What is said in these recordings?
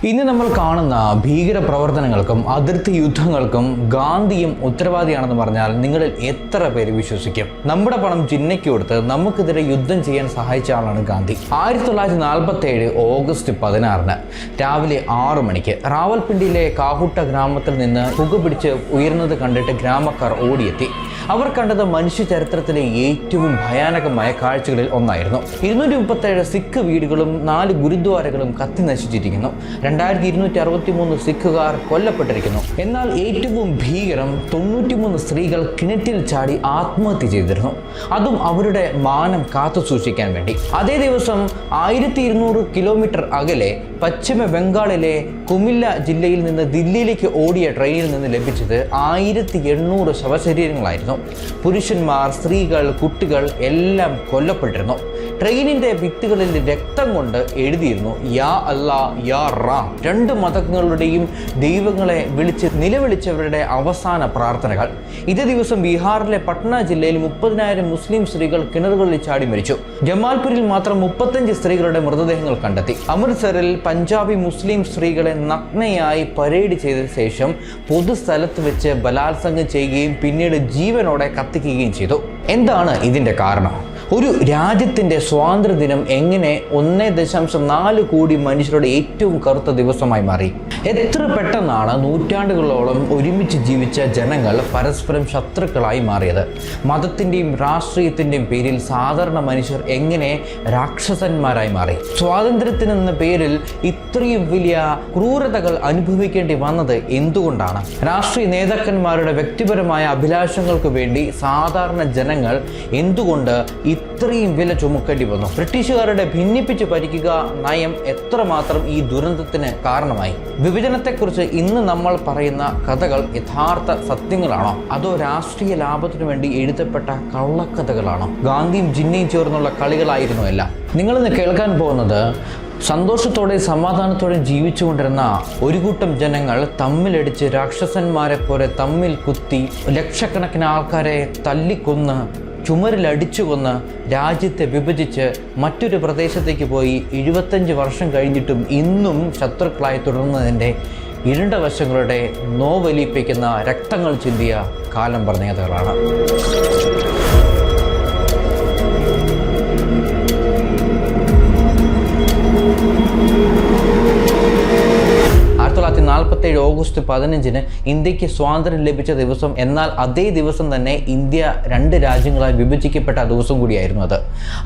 ഇന്ന് നമ്മൾ കാണുന്ന ഭീകര പ്രവർത്തനങ്ങൾക്കും അതിർത്തി യുദ്ധങ്ങൾക്കും ഗാന്ധിയും ഉത്തരവാദിയാണെന്ന് പറഞ്ഞാൽ നിങ്ങളിൽ എത്ര പേര് വിശ്വസിക്കും? നമ്മുടെ പണം ജിന്നയ്ക്ക് കൊടുത്ത് നമുക്കെതിരെ യുദ്ധം ചെയ്യാൻ സഹായിച്ച ആളാണ് ഗാന്ധി. 1947 ഓഗസ്റ്റ് 16 രാവിലെ 6 മണിക്ക് റാവൽപിണ്ടിയിലെ കാഹുട്ട ഗ്രാമത്തിൽ നിന്ന് പുക പിടിച്ച് ഉയർന്നത് കണ്ടിട്ട് ഗ്രാമക്കാർ ഓടിയെത്തി. അവർ കണ്ടത് മനുഷ്യ ചരിത്രത്തിലെ ഏറ്റവും ഭയാനകമായ കാഴ്ചകളിൽ ഒന്നായിരുന്നു. 237 സിഖ് വീടുകളും 4 ഗുരുദ്വാരകളും കത്തി നശിച്ചിരിക്കുന്നു. 2263 സിഖുകാർ കൊല്ലപ്പെട്ടിരിക്കുന്നു. എന്നാൽ ഏറ്റവും ഭീകരം 93 സ്ത്രീകൾ കിണറ്റിൽ ചാടി ആത്മഹത്യ ചെയ്തിരുന്നു, അതും അവരുടെ മാനം കാത്തു സൂക്ഷിക്കാൻ വേണ്ടി. അതേ ദിവസം 1200 കിലോമീറ്റർ അകലെ പശ്ചിമ ബംഗാളിലെ കുമില്ല ജില്ലയിൽ നിന്ന് ദില്ലിയിലേക്ക് ഓടിയ ട്രെയിനിൽ നിന്ന് ലഭിച്ചത് 1800 ശവശരീരങ്ങളായിരുന്നു. പുരുഷന്മാർ, സ്ത്രീകൾ, കുട്ടികൾ എല്ലാം കൊല്ലപ്പെട്ടിരുന്നു. ട്രെയിനിന്റെ ഭിത്തികളിൽ രക്തം കൊണ്ട് എഴുതിയിരുന്നു യാ അല്ലാ യാ റാം. 2 മതങ്ങളുടെയും ദൈവങ്ങളെ നിലവിളിച്ചവരുടെ അവസാന പ്രാർത്ഥനകൾ. ഇതേ ദിവസം ബീഹാറിലെ പട്ന ജില്ലയിൽ 30,000 മുസ്ലിം സ്ത്രീകൾ കിണറുകളിൽ ചാടി മരിച്ചു. ജമാൽപൂരിൽ മാത്രം 35 സ്ത്രീകളുടെ മൃതദേഹങ്ങൾ കണ്ടെത്തി. അമൃത്സറിൽ പഞ്ചാബി മുസ്ലിം സ്ത്രീകളെ നഗ്നയായി പരേഡ് ചെയ്ത ശേഷം പൊതുസ്ഥലത്ത് വെച്ച് ബലാത്സംഗം ചെയ്യുകയും പിന്നീട് ജീവനോടെ കത്തിക്കുകയും ചെയ്തു. എന്താണ് ഇതിന്റെ കാരണം? ഒരു രാജ്യത്തിൻ്റെ സ്വാതന്ത്ര്യദിനം എങ്ങനെ 1.4 കോടി മനുഷ്യരുടെ ഏറ്റവും കറുത്ത ദിവസമായി മാറി? എത്ര പെട്ടെന്നാണ് നൂറ്റാണ്ടുകളോളം ഒരുമിച്ച് ജീവിച്ച ജനങ്ങൾ പരസ്പരം ശത്രുക്കളായി മാറിയത്? മതത്തിൻ്റെയും രാഷ്ട്രീയത്തിൻ്റെയും പേരിൽ സാധാരണ മനുഷ്യർ എങ്ങനെ രാക്ഷസന്മാരായി മാറി? സ്വാതന്ത്ര്യത്തിനെന്ന പേരിൽ ഇത്രയും വലിയ ക്രൂരതകൾ അനുഭവിക്കേണ്ടി വന്നത് എന്തുകൊണ്ടാണ്? രാഷ്ട്രീയ നേതാക്കന്മാരുടെ വ്യക്തിപരമായ അഭിലാഷങ്ങൾക്ക് വേണ്ടി സാധാരണ ജനങ്ങൾ എന്തുകൊണ്ട് ഇത്രയും വില ചുമക്കേണ്ടി വന്നു? ബ്രിട്ടീഷുകാരുടെ ഭിന്നിപ്പിച്ച് ഭരിക്കുക നയം എത്രമാത്രം ഈ ദുരന്തത്തിന് കാരണമായി? വിഭജനത്തെക്കുറിച്ച് ഇന്ന് നമ്മൾ പറയുന്ന കഥകൾ യഥാർത്ഥ സത്യങ്ങളാണോ, അതോ രാഷ്ട്രീയ ലാഭത്തിനു വേണ്ടി എഴുതപ്പെട്ട കള്ളക്കഥകളാണോ? ഗാന്ധിയും ജിന്നയും ചേർന്നുള്ള കളികളായിരുന്നു എല്ലാം. നിങ്ങളിന്ന് കേൾക്കാൻ പോകുന്നത് സന്തോഷത്തോടെ സമാധാനത്തോടെ ജീവിച്ചുകൊണ്ടിരുന്ന ഒരു കൂട്ടം ജനങ്ങൾ തമ്മിലടിച്ച് രാക്ഷസന്മാരെ പോലെ തമ്മിൽ കുത്തി ലക്ഷക്കണക്കിന് ആൾക്കാരെ തല്ലിക്കൊന്ന് ചുമരിലടിച്ചു കൊന്ന് രാജ്യത്തെ വിഭജിച്ച് മറ്റൊരു പ്രദേശത്തേക്ക് പോയി 75 വർഷം കഴിഞ്ഞിട്ടും ഇന്നും ശത്രുക്കളായി തുടർന്നതിൻ്റെ ഇരുണ്ട വശങ്ങളുടെ നോവലിപ്പിക്കുന്ന രക്തങ്ങൾ ചിന്തിയ കാലം പറഞ്ഞ കഥകളാണ്. 1947 ഓഗസ്റ്റ് 15 ഇന്ത്യക്ക് സ്വാതന്ത്ര്യം ലഭിച്ച ദിവസം. എന്നാൽ അതേ ദിവസം തന്നെ ഇന്ത്യ 2 രാജ്യങ്ങളായി വിഭജിക്കപ്പെട്ട ദിവസം കൂടിയായിരുന്നു അത്.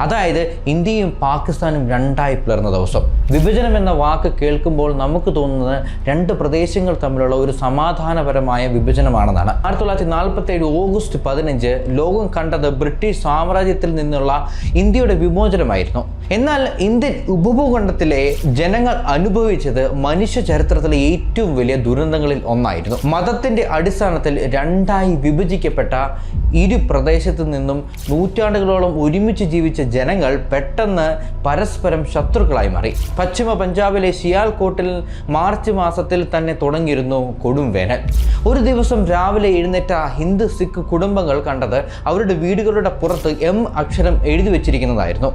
അതായത് ഇന്ത്യയും പാകിസ്ഥാനും 2ആയി പിളർന്ന ദിവസം. വിഭജനം എന്ന വാക്ക് കേൾക്കുമ്പോൾ നമുക്ക് തോന്നുന്നത് 2 പ്രദേശങ്ങൾ തമ്മിലുള്ള ഒരു സമാധാനപരമായ വിഭജനമാണെന്നാണ്. 1947 ഓഗസ്റ്റ് 15 ലോകം കണ്ടത് ബ്രിട്ടീഷ് സാമ്രാജ്യത്തിൽ നിന്നുള്ള ഇന്ത്യയുടെ വിമോചനമായിരുന്നു. എന്നാൽ ഇന്ത്യൻ ഉപഭൂഖണ്ഡത്തിലെ ജനങ്ങൾ അനുഭവിച്ചത് മനുഷ്യ ചരിത്രത്തിലെ ഏറ്റവും വലിയ ദുരന്തങ്ങളിൽ ഒന്നായിരുന്നു. മതത്തിന്റെ അടിസ്ഥാനത്തിൽ 2ആയി വിഭജിക്കപ്പെട്ട ഇരു പ്രദേശത്തു നിന്നും നൂറ്റാണ്ടുകളോളം ഒരുമിച്ച് ജീവിച്ച ജനങ്ങൾ പെട്ടെന്ന് പരസ്പരം ശത്രുക്കളായി മാറി. പശ്ചിമ പഞ്ചാബിലെ സിയാൽകോട്ടിൽ മാർച്ച് മാസത്തിൽ തന്നെ തുടങ്ങിയിരുന്നു കൊടും വേനൽ. ഒരു ദിവസം രാവിലെ എഴുന്നേറ്റ ഹിന്ദു സിഖ് കുടുംബങ്ങൾ കണ്ടത് അവരുടെ വീടുകളുടെ പുറത്ത് M അക്ഷരം എഴുതി വെച്ചിരിക്കുന്നതായിരുന്നു,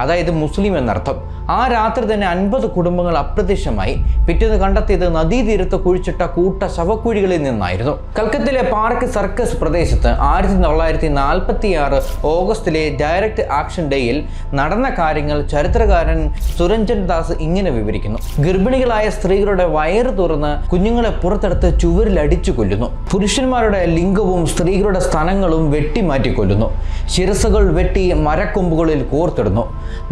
അതായത് മുസ്ലിം എന്നർത്ഥം. ആ രാത്രി തന്നെ 50 കുടുംബങ്ങൾ അപ്രത്യക്ഷമായി. പിറ്റേന്ന് കണ്ടെത്തിയത് നദീതീരത്ത് കുഴിച്ചിട്ട കൂട്ട ശവക്കുഴികളിൽ നിന്നായിരുന്നു. കൽക്കത്തയിലെ പാർക്ക് സർക്കസ് പ്രദേശത്ത് 1946 ഓഗസ്റ്റിലെ ഡയറക്റ്റ് ആക്ഷൻ ഡേയിൽ നടന്ന കാര്യങ്ങൾ ചരിത്രകാരൻ സുരഞ്ജൻ ദാസ് ഇങ്ങനെ വിവരിക്കുന്നു. ഗർഭിണികളായ സ്ത്രീകളുടെ വയറ് തുറന്ന് കുഞ്ഞുങ്ങളെ പുറത്തെടുത്ത് ചുവരിൽ അടിച്ചു കൊല്ലുന്നു. പുരുഷന്മാരുടെ ലിംഗവും സ്ത്രീകളുടെ സ്ഥലങ്ങളും വെട്ടിമാറ്റി കൊല്ലുന്നു. ശിരസുകൾ വെട്ടി മരക്കൊമ്പുകളിൽ കോർത്തിടുന്നു.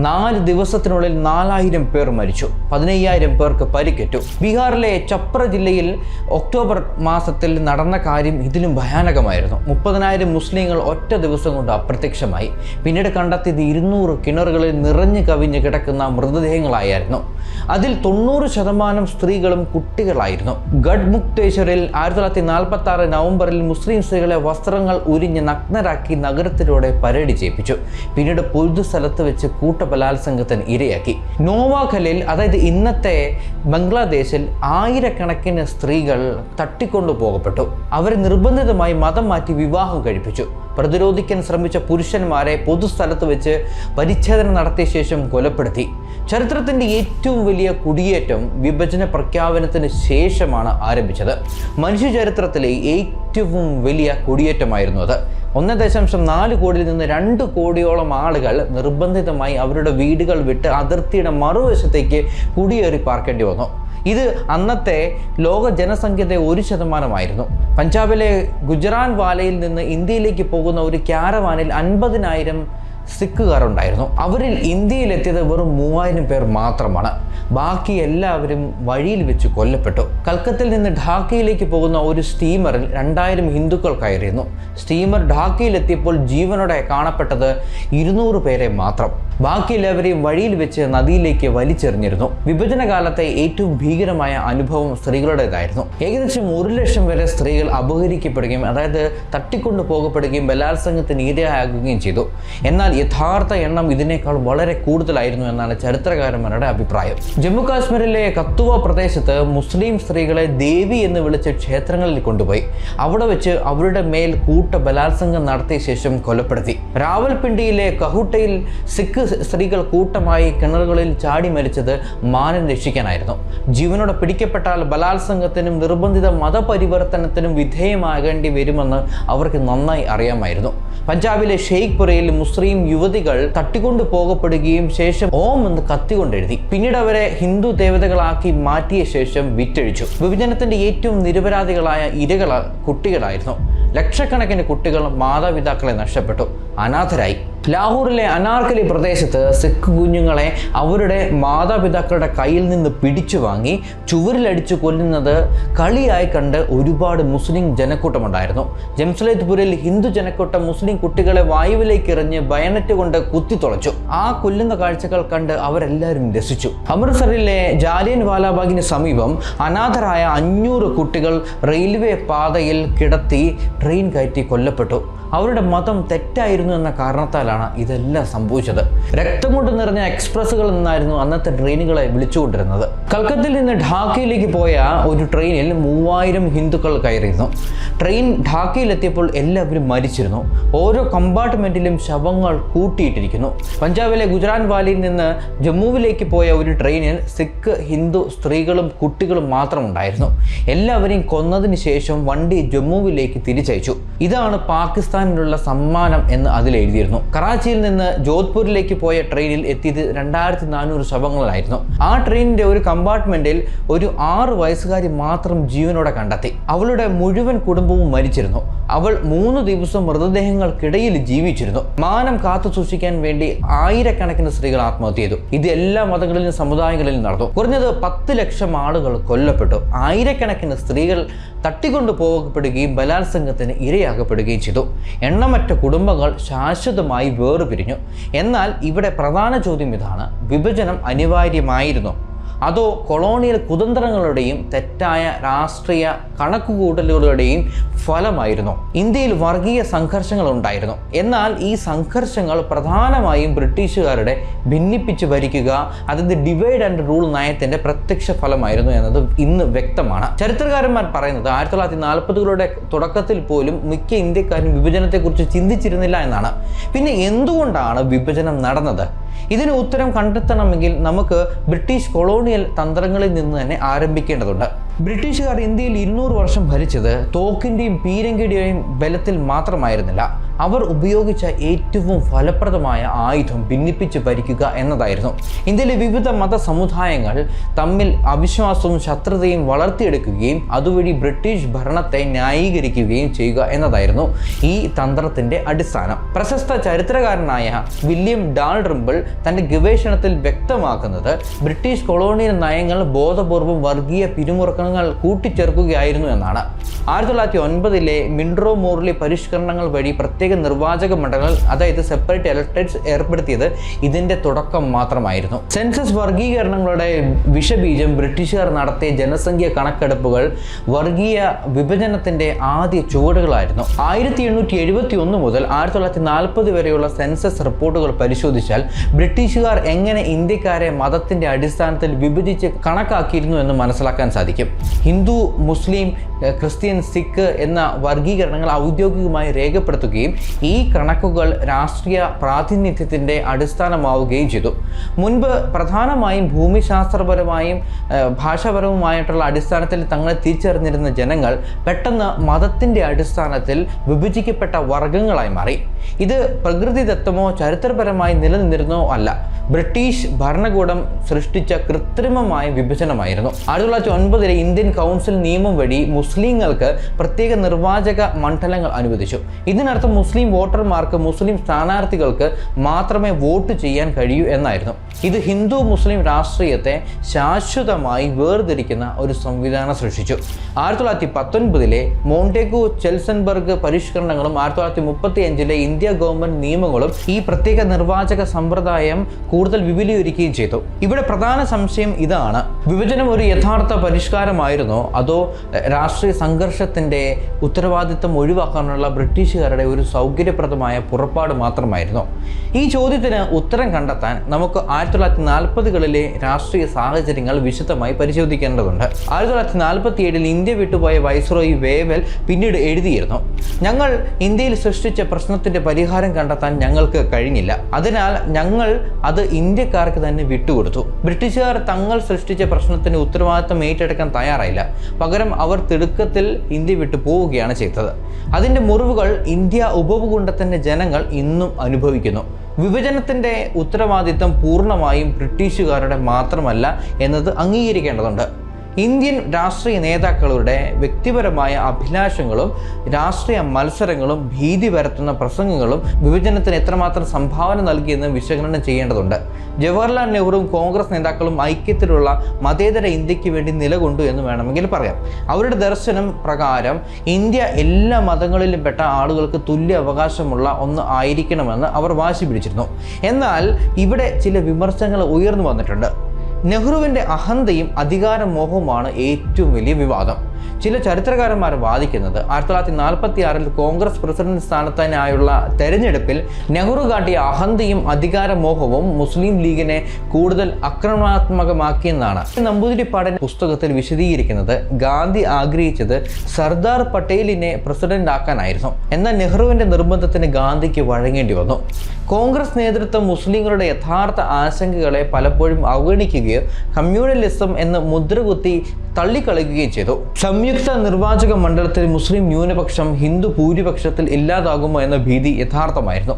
4 ദിവസത്തിനുള്ളിൽ 4000 പേർ മരിച്ചു, 15,000 പേർക്ക് പരിക്കേറ്റു. ബീഹാറിലെ ചപ്ര ജില്ലയിൽ ഒക്ടോബർ മാസത്തിൽ നടന്ന കാര്യം ഇതിലും ഭയാനകമായിരുന്നു. 30,000 മുസ്ലിങ്ങൾ ഒറ്റ ദിവസം കൊണ്ട് അപ്രത്യക്ഷമായി. പിന്നീട് കണ്ടെത്തിയത് 200 കിണറുകളിൽ നിറഞ്ഞു കവിഞ്ഞ് കിടക്കുന്ന മൃതദേഹങ്ങളായിരുന്നു. അതിൽ 90% സ്ത്രീകളും കുട്ടികളായിരുന്നു. ഗഡ്മുക്തേശ്വറിൽ 1946 നവംബറിൽ മുസ്ലിം സ്ത്രീകളെ വസ്ത്രങ്ങൾ ഉരിഞ്ഞ് നഗ്നരാക്കി നഗരത്തിലൂടെ പരേഡ് ചെയ്യിപ്പിച്ചു. പിന്നീട് പൊതുസ്ഥലത്ത് വെച്ച് കൂട്ടബലാത്സംഗത്തിന് ഇരയാക്കി. നോവാഖലിൽ, അതായത് ഇന്നത്തെ ബംഗ്ലാദേശിൽ, ആയിരക്കണക്കിന് സ്ത്രീകൾ തട്ടിക്കൊണ്ടു പോകപ്പെട്ടു. അവരെ നിർബന്ധിതമായി മതം മാറ്റി വിവാഹം കഴിപ്പിച്ചു. പ്രതിരോധിക്കാൻ ശ്രമിച്ച പുരുഷന്മാരെ പൊതുസ്ഥലത്ത് വെച്ച് പരിച്ഛേദന നടത്തിയ ശേഷം കൊലപ്പെടുത്തി. ചരിത്രത്തിൻ്റെ ഏറ്റവും വലിയ കുടിയേറ്റം വിഭജന പ്രഖ്യാപനത്തിന് ശേഷമാണ് ആരംഭിച്ചത്. മനുഷ്യ ചരിത്രത്തിലെ ഏറ്റവും വലിയ കുടിയേറ്റമായിരുന്നു അത്. 1.4 കോടിയിൽ നിന്ന് 2 കോടിയോളം ആളുകൾ നിർബന്ധിതമായി അവരുടെ വീടുകൾ വിട്ട് അതിർത്തിയുടെ മറുവശത്തേക്ക് കുടിയേറി പാർക്കേണ്ടി വന്നു. ഇത് അന്നത്തെ ലോക ജനസംഖ്യയുടെ 1%. പഞ്ചാബിലെ ഗുജറാൻവാലയിൽ നിന്ന് ഇന്ത്യയിലേക്ക് പോകുന്ന ഒരു ക്യാരവാനിൽ 50,000 സിഖുകാർ ഉണ്ടായിരുന്നു. അവരിൽ ഇന്ത്യയിലെത്തിയത് വെറും 3,000 പേർ മാത്രമാണ്. ബാക്കി എല്ലാവരും വഴിയിൽ വെച്ച് കൊല്ലപ്പെട്ടു. കൽക്കത്തയിൽ നിന്ന് ഢാക്കയിലേക്ക് പോകുന്ന ഒരു സ്റ്റീമറിൽ 2,000 ഹിന്ദുക്കൾ കയറിയിരുന്നു. സ്റ്റീമർ ഢാക്കയിലെത്തിയപ്പോൾ ജീവനോടെ കാണപ്പെട്ടത് 200 പേരെ മാത്രം. ബാക്കി എല്ലാവരെയും വഴിയിൽ വെച്ച് നദിയിലേക്ക് വലിച്ചെറിഞ്ഞിരുന്നു. വിഭജന കാലത്തെ ഏറ്റവും ഭീകരമായ അനുഭവം സ്ത്രീകളുടേതായിരുന്നു. ഏകദേശം 1,00,000 വരെ സ്ത്രീകൾ അപഹരിക്കപ്പെടുകയും, അതായത് തട്ടിക്കൊണ്ടു പോകപ്പെടുകയും ബലാത്സംഗത്തിന് ഇരയാകുകയും ചെയ്തു. എന്നാൽ യഥാർത്ഥ എണ്ണം ഇതിനേക്കാൾ വളരെ കൂടുതലായിരുന്നു എന്നാണ് ചരിത്രകാരന്മാരുടെ അഭിപ്രായം. ജമ്മു കാശ്മീരിലെ കത്തുവ പ്രദേശത്ത് മുസ്ലിം സ്ത്രീകളെ ദേവി എന്ന് വിളിച്ച് ക്ഷേത്രങ്ങളിൽ കൊണ്ടുപോയി അവിടെ വെച്ച് അവരുടെ മേൽ ബലാത്സംഗം നടത്തിയ ശേഷം കൊലപ്പെടുത്തി. രാവൽപിണ്ടിയിലെ കഹുട്ടയിൽ സിഖ് സ്ത്രീകൾ കൂട്ടമായി കിണറുകളിൽ ചാടി മരിച്ചത് മാനം രക്ഷിക്കാനായിരുന്നു. ജീവനോടെ പിടിക്കപ്പെട്ടാൽ ബലാത്സംഗത്തിനും നിർബന്ധിത മതപരിവർത്തനത്തിനും വിധേയമാകേണ്ടി വരുമെന്ന് അവർക്ക് നന്നായി അറിയാമായിരുന്നു. പഞ്ചാബിലെ ഷെയ്ഖ്പുരയിൽ മുസ്ലിം യുവതികൾ തട്ടിക്കൊണ്ടു പോകപ്പെടുകയും ശേഷം ഓം എന്ന് കത്തിക്കൊണ്ടെഴുതി. പിന്നീട് അവരെ ഹിന്ദു ദേവതകളാക്കി മാറ്റിയ ശേഷം വിറ്റഴിച്ചു. വിഭജനത്തിന്റെ ഏറ്റവും നിരപരാധികളായ ഇരകൾ കുട്ടികളായിരുന്നു. ലക്ഷക്കണക്കിന് കുട്ടികൾ മാതാപിതാക്കളെ നഷ്ടപ്പെട്ടു, അനാഥരായി. ലാഹോറിലെ അനാർക്കലി പ്രദേശത്ത് സിഖ് കുഞ്ഞുങ്ങളെ അവരുടെ മാതാപിതാക്കളുടെ കയ്യിൽ നിന്ന് പിടിച്ചു വാങ്ങി ചുവരിലടിച്ചു കൊല്ലുന്നത് കളിയായി കണ്ട് ഒരുപാട് മുസ്ലിം ജനക്കൂട്ടമുണ്ടായിരുന്നു. ജംഷഡ്പൂരിൽ ഹിന്ദു ജനക്കൂട്ടം മുസ്ലിം കുട്ടികളെ വായുവിലേക്ക് എറിഞ്ഞ് ബയനറ്റ് കൊണ്ട് കുത്തിത്തുളച്ചു. ആ കൊല്ലുന്ന കാഴ്ചകൾ കണ്ട് അവരെല്ലാവരും രസിച്ചു. അമൃത്സറിലെ ജാലിയൻ വാലാബാഗിന് സമീപം അനാഥരായ 500 കുട്ടികൾ റെയിൽവേ പാതയിൽ കിടത്തി ട്രെയിൻ കയറ്റി കൊല്ലപ്പെട്ടു. അവരുടെ മതം തെറ്റായിരുന്നു എന്ന കാരണത്താലാണ് ഇതെല്ലാം സംഭവിച്ചത്. രക്തം കൊണ്ട് നിറഞ്ഞ എക്സ്പ്രസ്സുകൾ എന്നായിരുന്നു അന്നത്തെ ട്രെയിനുകളെ വിളിച്ചുകൊണ്ടിരുന്നത്. കൽക്കത്തയിൽ നിന്ന് ഢാക്കയിലേക്ക് പോയ ഒരു ട്രെയിനിൽ 3000 ഹിന്ദുക്കൾ കയറിയിരുന്നു. ട്രെയിൻ ഢാക്കയിലെത്തിയപ്പോൾ എല്ലാവരും മരിച്ചിരുന്നു. ഓരോ കമ്പാർട്ട്മെന്റിലും ശവങ്ങൾ കൂട്ടിയിട്ടിരിക്കുന്നു. പഞ്ചാബിലെ ഗുജറാൻവാലയിൽ നിന്ന് ജമ്മുവിലേക്ക് പോയ ഒരു ട്രെയിനിൽ സിഖ് ഹിന്ദു സ്ത്രീകളും കുട്ടികളും മാത്രമുണ്ടായിരുന്നു. എല്ലാവരെയും കൊന്നതിന് ശേഷം വണ്ടി ജമ്മുവിലേക്ക് തിരിച്ചയച്ചു. ഇതാണ് പാകിസ്ഥാനിലുള്ള സമ്മാനം എന്ന് അതിൽ എഴുതിയിരുന്നു. കറാച്ചിയിൽ നിന്ന് ജോധ്പൂരിലേക്ക് പോയ ട്രെയിനിൽ എത്തിയത് 2400 ശവങ്ങളായിരുന്നു. ആ ട്രെയിനിന്റെ ഒരു കമ്പാർട്ട്മെന്റിൽ ഒരു 6 വയസ്സുകാരി മാത്രം ജീവനോടെ കണ്ടെത്തി. അവളുടെ മുഴുവൻ കുടുംബവും മരിച്ചിരുന്നു. അവൾ 3 ദിവസം മൃതദേഹങ്ങൾക്കിടയിൽ ജീവിച്ചിരുന്നു. മാനം കാത്തു സൂക്ഷിക്കാൻ വേണ്ടി ആയിരക്കണക്കിന് സ്ത്രീകൾ ആത്മഹത്യ ചെയ്തു. ഇത് എല്ലാ മതങ്ങളിലും സമുദായങ്ങളിലും നടന്നു. കുറഞ്ഞത് 10 ലക്ഷം ആളുകൾ കൊല്ലപ്പെട്ടു. ആയിരക്കണക്കിന് സ്ത്രീകൾ തട്ടിക്കൊണ്ടു പോകപ്പെടുകയും ബലാത്സംഗത്തിന് ഇരയാകപ്പെടുകയും ചെയ്തു. എണ്ണമറ്റ കുടുംബങ്ങൾ ശാശ്വതമായി വേർപിരിഞ്ഞു. എന്നാൽ ഇവിടെ പ്രധാന ചോദ്യം ഇതാണ്: വിഭജനം അനിവാര്യമായിരുന്നോ? അതോ കൊളോണിയൽ കുതന്ത്രങ്ങളുടെയും തെറ്റായ രാഷ്ട്രീയ കണക്കുകൂട്ടലുകളുടെയും ഫലമായിരുന്നു? ഇന്ത്യയിൽ വർഗീയ സംഘർഷങ്ങൾ ഉണ്ടായിരുന്നു. എന്നാൽ ഈ സംഘർഷങ്ങൾ പ്രധാനമായും ബ്രിട്ടീഷുകാരുടെ ഭിന്നിപ്പിച്ച് ഭരിക്കുക, അതിൻ്റെ ഡിവൈഡ് ആൻഡ് റൂൾ നയത്തിൻ്റെ പ്രത്യക്ഷ ഫലമായിരുന്നു എന്നത് ഇന്ന് വ്യക്തമാണ്. ചരിത്രകാരന്മാർ പറയുന്നത് 1940കളുടെ തുടക്കത്തിൽ പോലും മിക്ക ഇന്ത്യക്കാരും വിഭജനത്തെക്കുറിച്ച് ചിന്തിച്ചിരുന്നില്ല എന്നാണ്. പിന്നെ എന്തുകൊണ്ടാണ് വിഭജനം നടന്നത്? ഇതിന് ഉത്തരം കണ്ടെത്തണമെങ്കിൽ നമുക്ക് ബ്രിട്ടീഷ് കൊളോണിയൽ തന്ത്രങ്ങളിൽ നിന്ന് തന്നെ ആരംഭിക്കേണ്ടതുണ്ട്. ബ്രിട്ടീഷുകാർ ഇന്ത്യയിൽ 200 വർഷം ഭരിച്ചത് തോക്കിൻ്റെയും പീരങ്കിയുടെയും ബലത്തിൽ മാത്രമായിരുന്നില്ല. അവർ ഉപയോഗിച്ച ഏറ്റവും ഫലപ്രദമായ ആയുധം ഭിന്നിപ്പിച്ച് ഭരിക്കുക എന്നതായിരുന്നു. ഇന്ത്യയിലെ വിവിധ മതസമുദായങ്ങൾ തമ്മിൽ അവിശ്വാസവും ശത്രുതയും വളർത്തിയെടുക്കുകയും അതുവഴി ബ്രിട്ടീഷ് ഭരണത്തെ ന്യായീകരിക്കുകയും ചെയ്യുക എന്നതായിരുന്നു ഈ തന്ത്രത്തിൻ്റെ അടിസ്ഥാനം. പ്രശസ്ത ചരിത്രകാരനായ വില്യം ഡാൽറിംബിൾ തൻ്റെ ഗവേഷണത്തിൽ വ്യക്തമാക്കുന്നത് ബ്രിട്ടീഷ് കൊളോണിയൽ നയങ്ങൾ ബോധപൂർവം വർഗീയ പിരിമുറുക്കങ്ങൾ കൂട്ടിച്ചേർക്കുകയായിരുന്നു എന്നാണ്. 1909 മിൻട്രോ മോർലി പരിഷ്കരണങ്ങൾ വഴി പ്രത്യേക നിർവാചക മണ്ഡലങ്ങൾ, അതായത് സെപ്പറേറ്റ് ഇലക്ടറേറ്റ്സ് ഏർപ്പെടുത്തിയത് ഇതിന്റെ തുടക്കം മാത്രമായിരുന്നു. സെൻസസ് വർഗീകരണങ്ങളുടെ വിഷബീജം ബ്രിട്ടീഷുകാർ നടത്തിയ ജനസംഖ്യ കണക്കെടുപ്പുകൾ വർഗീയ വിഭജനത്തിന്റെ ആദ്യ ചുവടുകളായിരുന്നു. 1871 മുതൽ 1940 വരെയുള്ള സെൻസസ് റിപ്പോർട്ടുകൾ പരിശോധിച്ചാൽ ബ്രിട്ടീഷുകാർ എങ്ങനെ ഇന്ത്യക്കാരെ മതത്തിന്റെ അടിസ്ഥാനത്തിൽ വിഭജിച്ച് കണക്കാക്കിയിരുന്നു എന്ന് മനസ്സിലാക്കാൻ സാധിക്കും. ഹിന്ദു, മുസ്ലിം, ക്രിസ്ത്യൻ, സിഖ് എന്ന വർഗീകരണങ്ങൾ ഔദ്യോഗികമായി രേഖപ്പെടുത്തുകയും ഈ കണക്കുകൾ രാഷ്ട്രീയ പ്രാതിനിധ്യത്തിൻ്റെ അടിസ്ഥാനമാവുകയും ചെയ്തു. മുൻപ് പ്രധാനമായും ഭൂമിശാസ്ത്രപരമായും ഭാഷാപരവുമായിട്ടുള്ള അടിസ്ഥാനത്തിൽ തങ്ങളെ തിരിച്ചറിഞ്ഞിരുന്ന ജനങ്ങൾ പെട്ടെന്ന് മതത്തിൻ്റെ അടിസ്ഥാനത്തിൽ വിഭജിക്കപ്പെട്ട വർഗങ്ങളായി മാറി. ഇത് പ്രകൃതിദത്തമോ ചരിത്രപരമായി നിലനിന്നിരുന്നോ അല്ല, ബ്രിട്ടീഷ് ഭരണകൂടം സൃഷ്ടിച്ച കൃത്രിമമായ വിഭജനമായിരുന്നു. 1909 ഇന്ത്യൻ കൗൺസിൽ നിയമം വഴി മുസ്ലിങ്ങൾക്ക് പ്രത്യേക നിർവാചക മണ്ഡലങ്ങൾ അനുവദിച്ചു. ഇതിനർത്ഥം മുസ്ലിം വോട്ടർമാർക്ക് മുസ്ലിം സ്ഥാനാർത്ഥികൾക്ക് മാത്രമേ വോട്ട് ചെയ്യാൻ കഴിയൂ എന്നായിരുന്നു. ഇത് ഹിന്ദു മുസ്ലിം രാഷ്ട്രീയത്തെ ശാശ്വതമായി വേർതിരിക്കുന്ന ഒരു സംവിധാനം സൃഷ്ടിച്ചു. 1919 മോണ്ടേഗു ചെൽസൺബർഗ് പരിഷ്കരണങ്ങളും 1935 ഇന്ത്യ ഗവൺമെന്റ് നിയമങ്ങളും ഈ പ്രത്യേക നിർവാചക സമ്പ്രദായം കൂടുതൽ വിപുലീകരിക്കുകയും ചെയ്തു. ഇവിടെ പ്രധാന സംശയം ഇതാണ്: വിഭജനം ഒരു യഥാർത്ഥ പരിഷ്കാരമായിരുന്നോ അതോ രാഷ്ട്രീയ സംഘർഷത്തിന്റെ ഉത്തരവാദിത്തം ഒഴിവാക്കാനുള്ള ബ്രിട്ടീഷുകാരുടെ ഒരു സൗകര്യപ്രദമായ പുറപ്പാട് മാത്രമായിരുന്നോ? ഈ ചോദ്യത്തിന് ഉത്തരം കണ്ടെത്താൻ നമുക്ക് 1940കളിലെ രാഷ്ട്രീയ സാഹചര്യങ്ങൾ വിശദമായി പരിശോധിക്കേണ്ടതുണ്ട്. 1947 ഇന്ത്യ വിട്ടുപോയ വൈസ്രോയി വേവൽ പിന്നീട് എഴുതിയിരുന്നു: ഞങ്ങൾ ഇന്ത്യയിൽ സൃഷ്ടിച്ച പ്രശ്നത്തിന്റെ പരിഹാരം കണ്ടെത്താൻ ഞങ്ങൾക്ക് കഴിഞ്ഞില്ല, അതിനാൽ ഞങ്ങൾ അത് ഇന്ത്യക്കാർക്ക് തന്നെ വിട്ടുകൊടുത്തു. ബ്രിട്ടീഷുകാർ തങ്ങൾ സൃഷ്ടിച്ച പ്രശ്നത്തിന് ഉത്തരവാദിത്തം ഏറ്റെടുക്കാൻ തയ്യാറായില്ല. പകരം അവർ തിടുക്കത്തിൽ ഇന്ത്യ വിട്ടു പോവുകയാണ് ചെയ്തത്. അതിൻ്റെ മുറിവുകൾ ഇന്ത്യ ഉപഭൂഖണ്ഡത്തിൻ്റെ ജനങ്ങൾ ഇന്നും അനുഭവിക്കുന്നു. വിഭജനത്തിൻ്റെ ഉത്തരവാദിത്തം പൂർണ്ണമായും ബ്രിട്ടീഷുകാരുടെ മാത്രമല്ല എന്നത് അംഗീകരിക്കേണ്ടതുണ്ട്. ഇന്ത്യൻ രാഷ്ട്രീയ നേതാക്കളുടെ വ്യക്തിപരമായ അഭിലാഷങ്ങളും രാഷ്ട്രീയ മത്സരങ്ങളും ഭീതി പരത്തുന്ന പ്രസംഗങ്ങളും വിഭജനത്തിന് എത്രമാത്രം സംഭാവന നൽകിയെന്ന് വിശകലനം ചെയ്യേണ്ടതുണ്ട്. ജവഹർലാൽ നെഹ്റുവും കോൺഗ്രസ് നേതാക്കളും ഐക്യത്തിലുള്ള മതേതര ഇന്ത്യക്ക് വേണ്ടി നിലകൊണ്ടു എന്ന് വേണമെങ്കിൽ പറയാം. അവരുടെ ദർശനം പ്രകാരം ഇന്ത്യ എല്ലാ മതങ്ങളിലും പെട്ട ആളുകൾക്ക് തുല്യ അവകാശമുള്ള ഒന്ന് ആയിരിക്കണമെന്ന് അവർ വാശി പിടിച്ചിരുന്നു. എന്നാൽ ഇവിടെ ചില വിമർശനങ്ങൾ ഉയർന്നു വന്നിട്ടുണ്ട്. നെഹ്റുവിൻ്റെ അഹന്തയും അധികാരമോഹവുമാണ് ഏറ്റവും വലിയ വിവാദം. ചില ചരിത്രകാരന്മാർ വാദിക്കുന്നത് 1946 കോൺഗ്രസ് പ്രസിഡന്റ് സ്ഥാനത്തിനായുള്ള തെരഞ്ഞെടുപ്പിൽ നെഹ്റു കാട്ടിയ അഹന്തയും അധികാരമോഹവും മുസ്ലിം ലീഗിനെ കൂടുതൽ ആക്രമണാത്മകമാക്കിയെന്നാണ്. നമ്പൂതിരിപ്പാടിന്റെ പുസ്തകത്തിൽ വിശദീകരിക്കുന്നത് ഗാന്ധി ആഗ്രഹിച്ചത് സർദാർ പട്ടേലിനെ പ്രസിഡന്റ് ആക്കാനായിരുന്നു. എന്നാൽ നെഹ്റുവിന്റെ നിർബന്ധത്തിന് ഗാന്ധിക്ക് വഴങ്ങേണ്ടി വന്നു. കോൺഗ്രസ് നേതൃത്വം മുസ്ലിങ്ങളുടെ യഥാർത്ഥ ആശങ്കകളെ പലപ്പോഴും അവഗണിക്കുകയോ കമ്മ്യൂണലിസം എന്ന് മുദ്രകുത്തി തള്ളിക്കളയുകയും ചെയ്തു. സംയുക്ത നിർവാചക മണ്ഡലത്തിൽ മുസ്ലിം ന്യൂനപക്ഷം ഹിന്ദു ഭൂരിപക്ഷത്തിൽ ഇല്ലാതാകുമോ എന്ന ഭീതി യഥാർത്ഥമായിരുന്നു.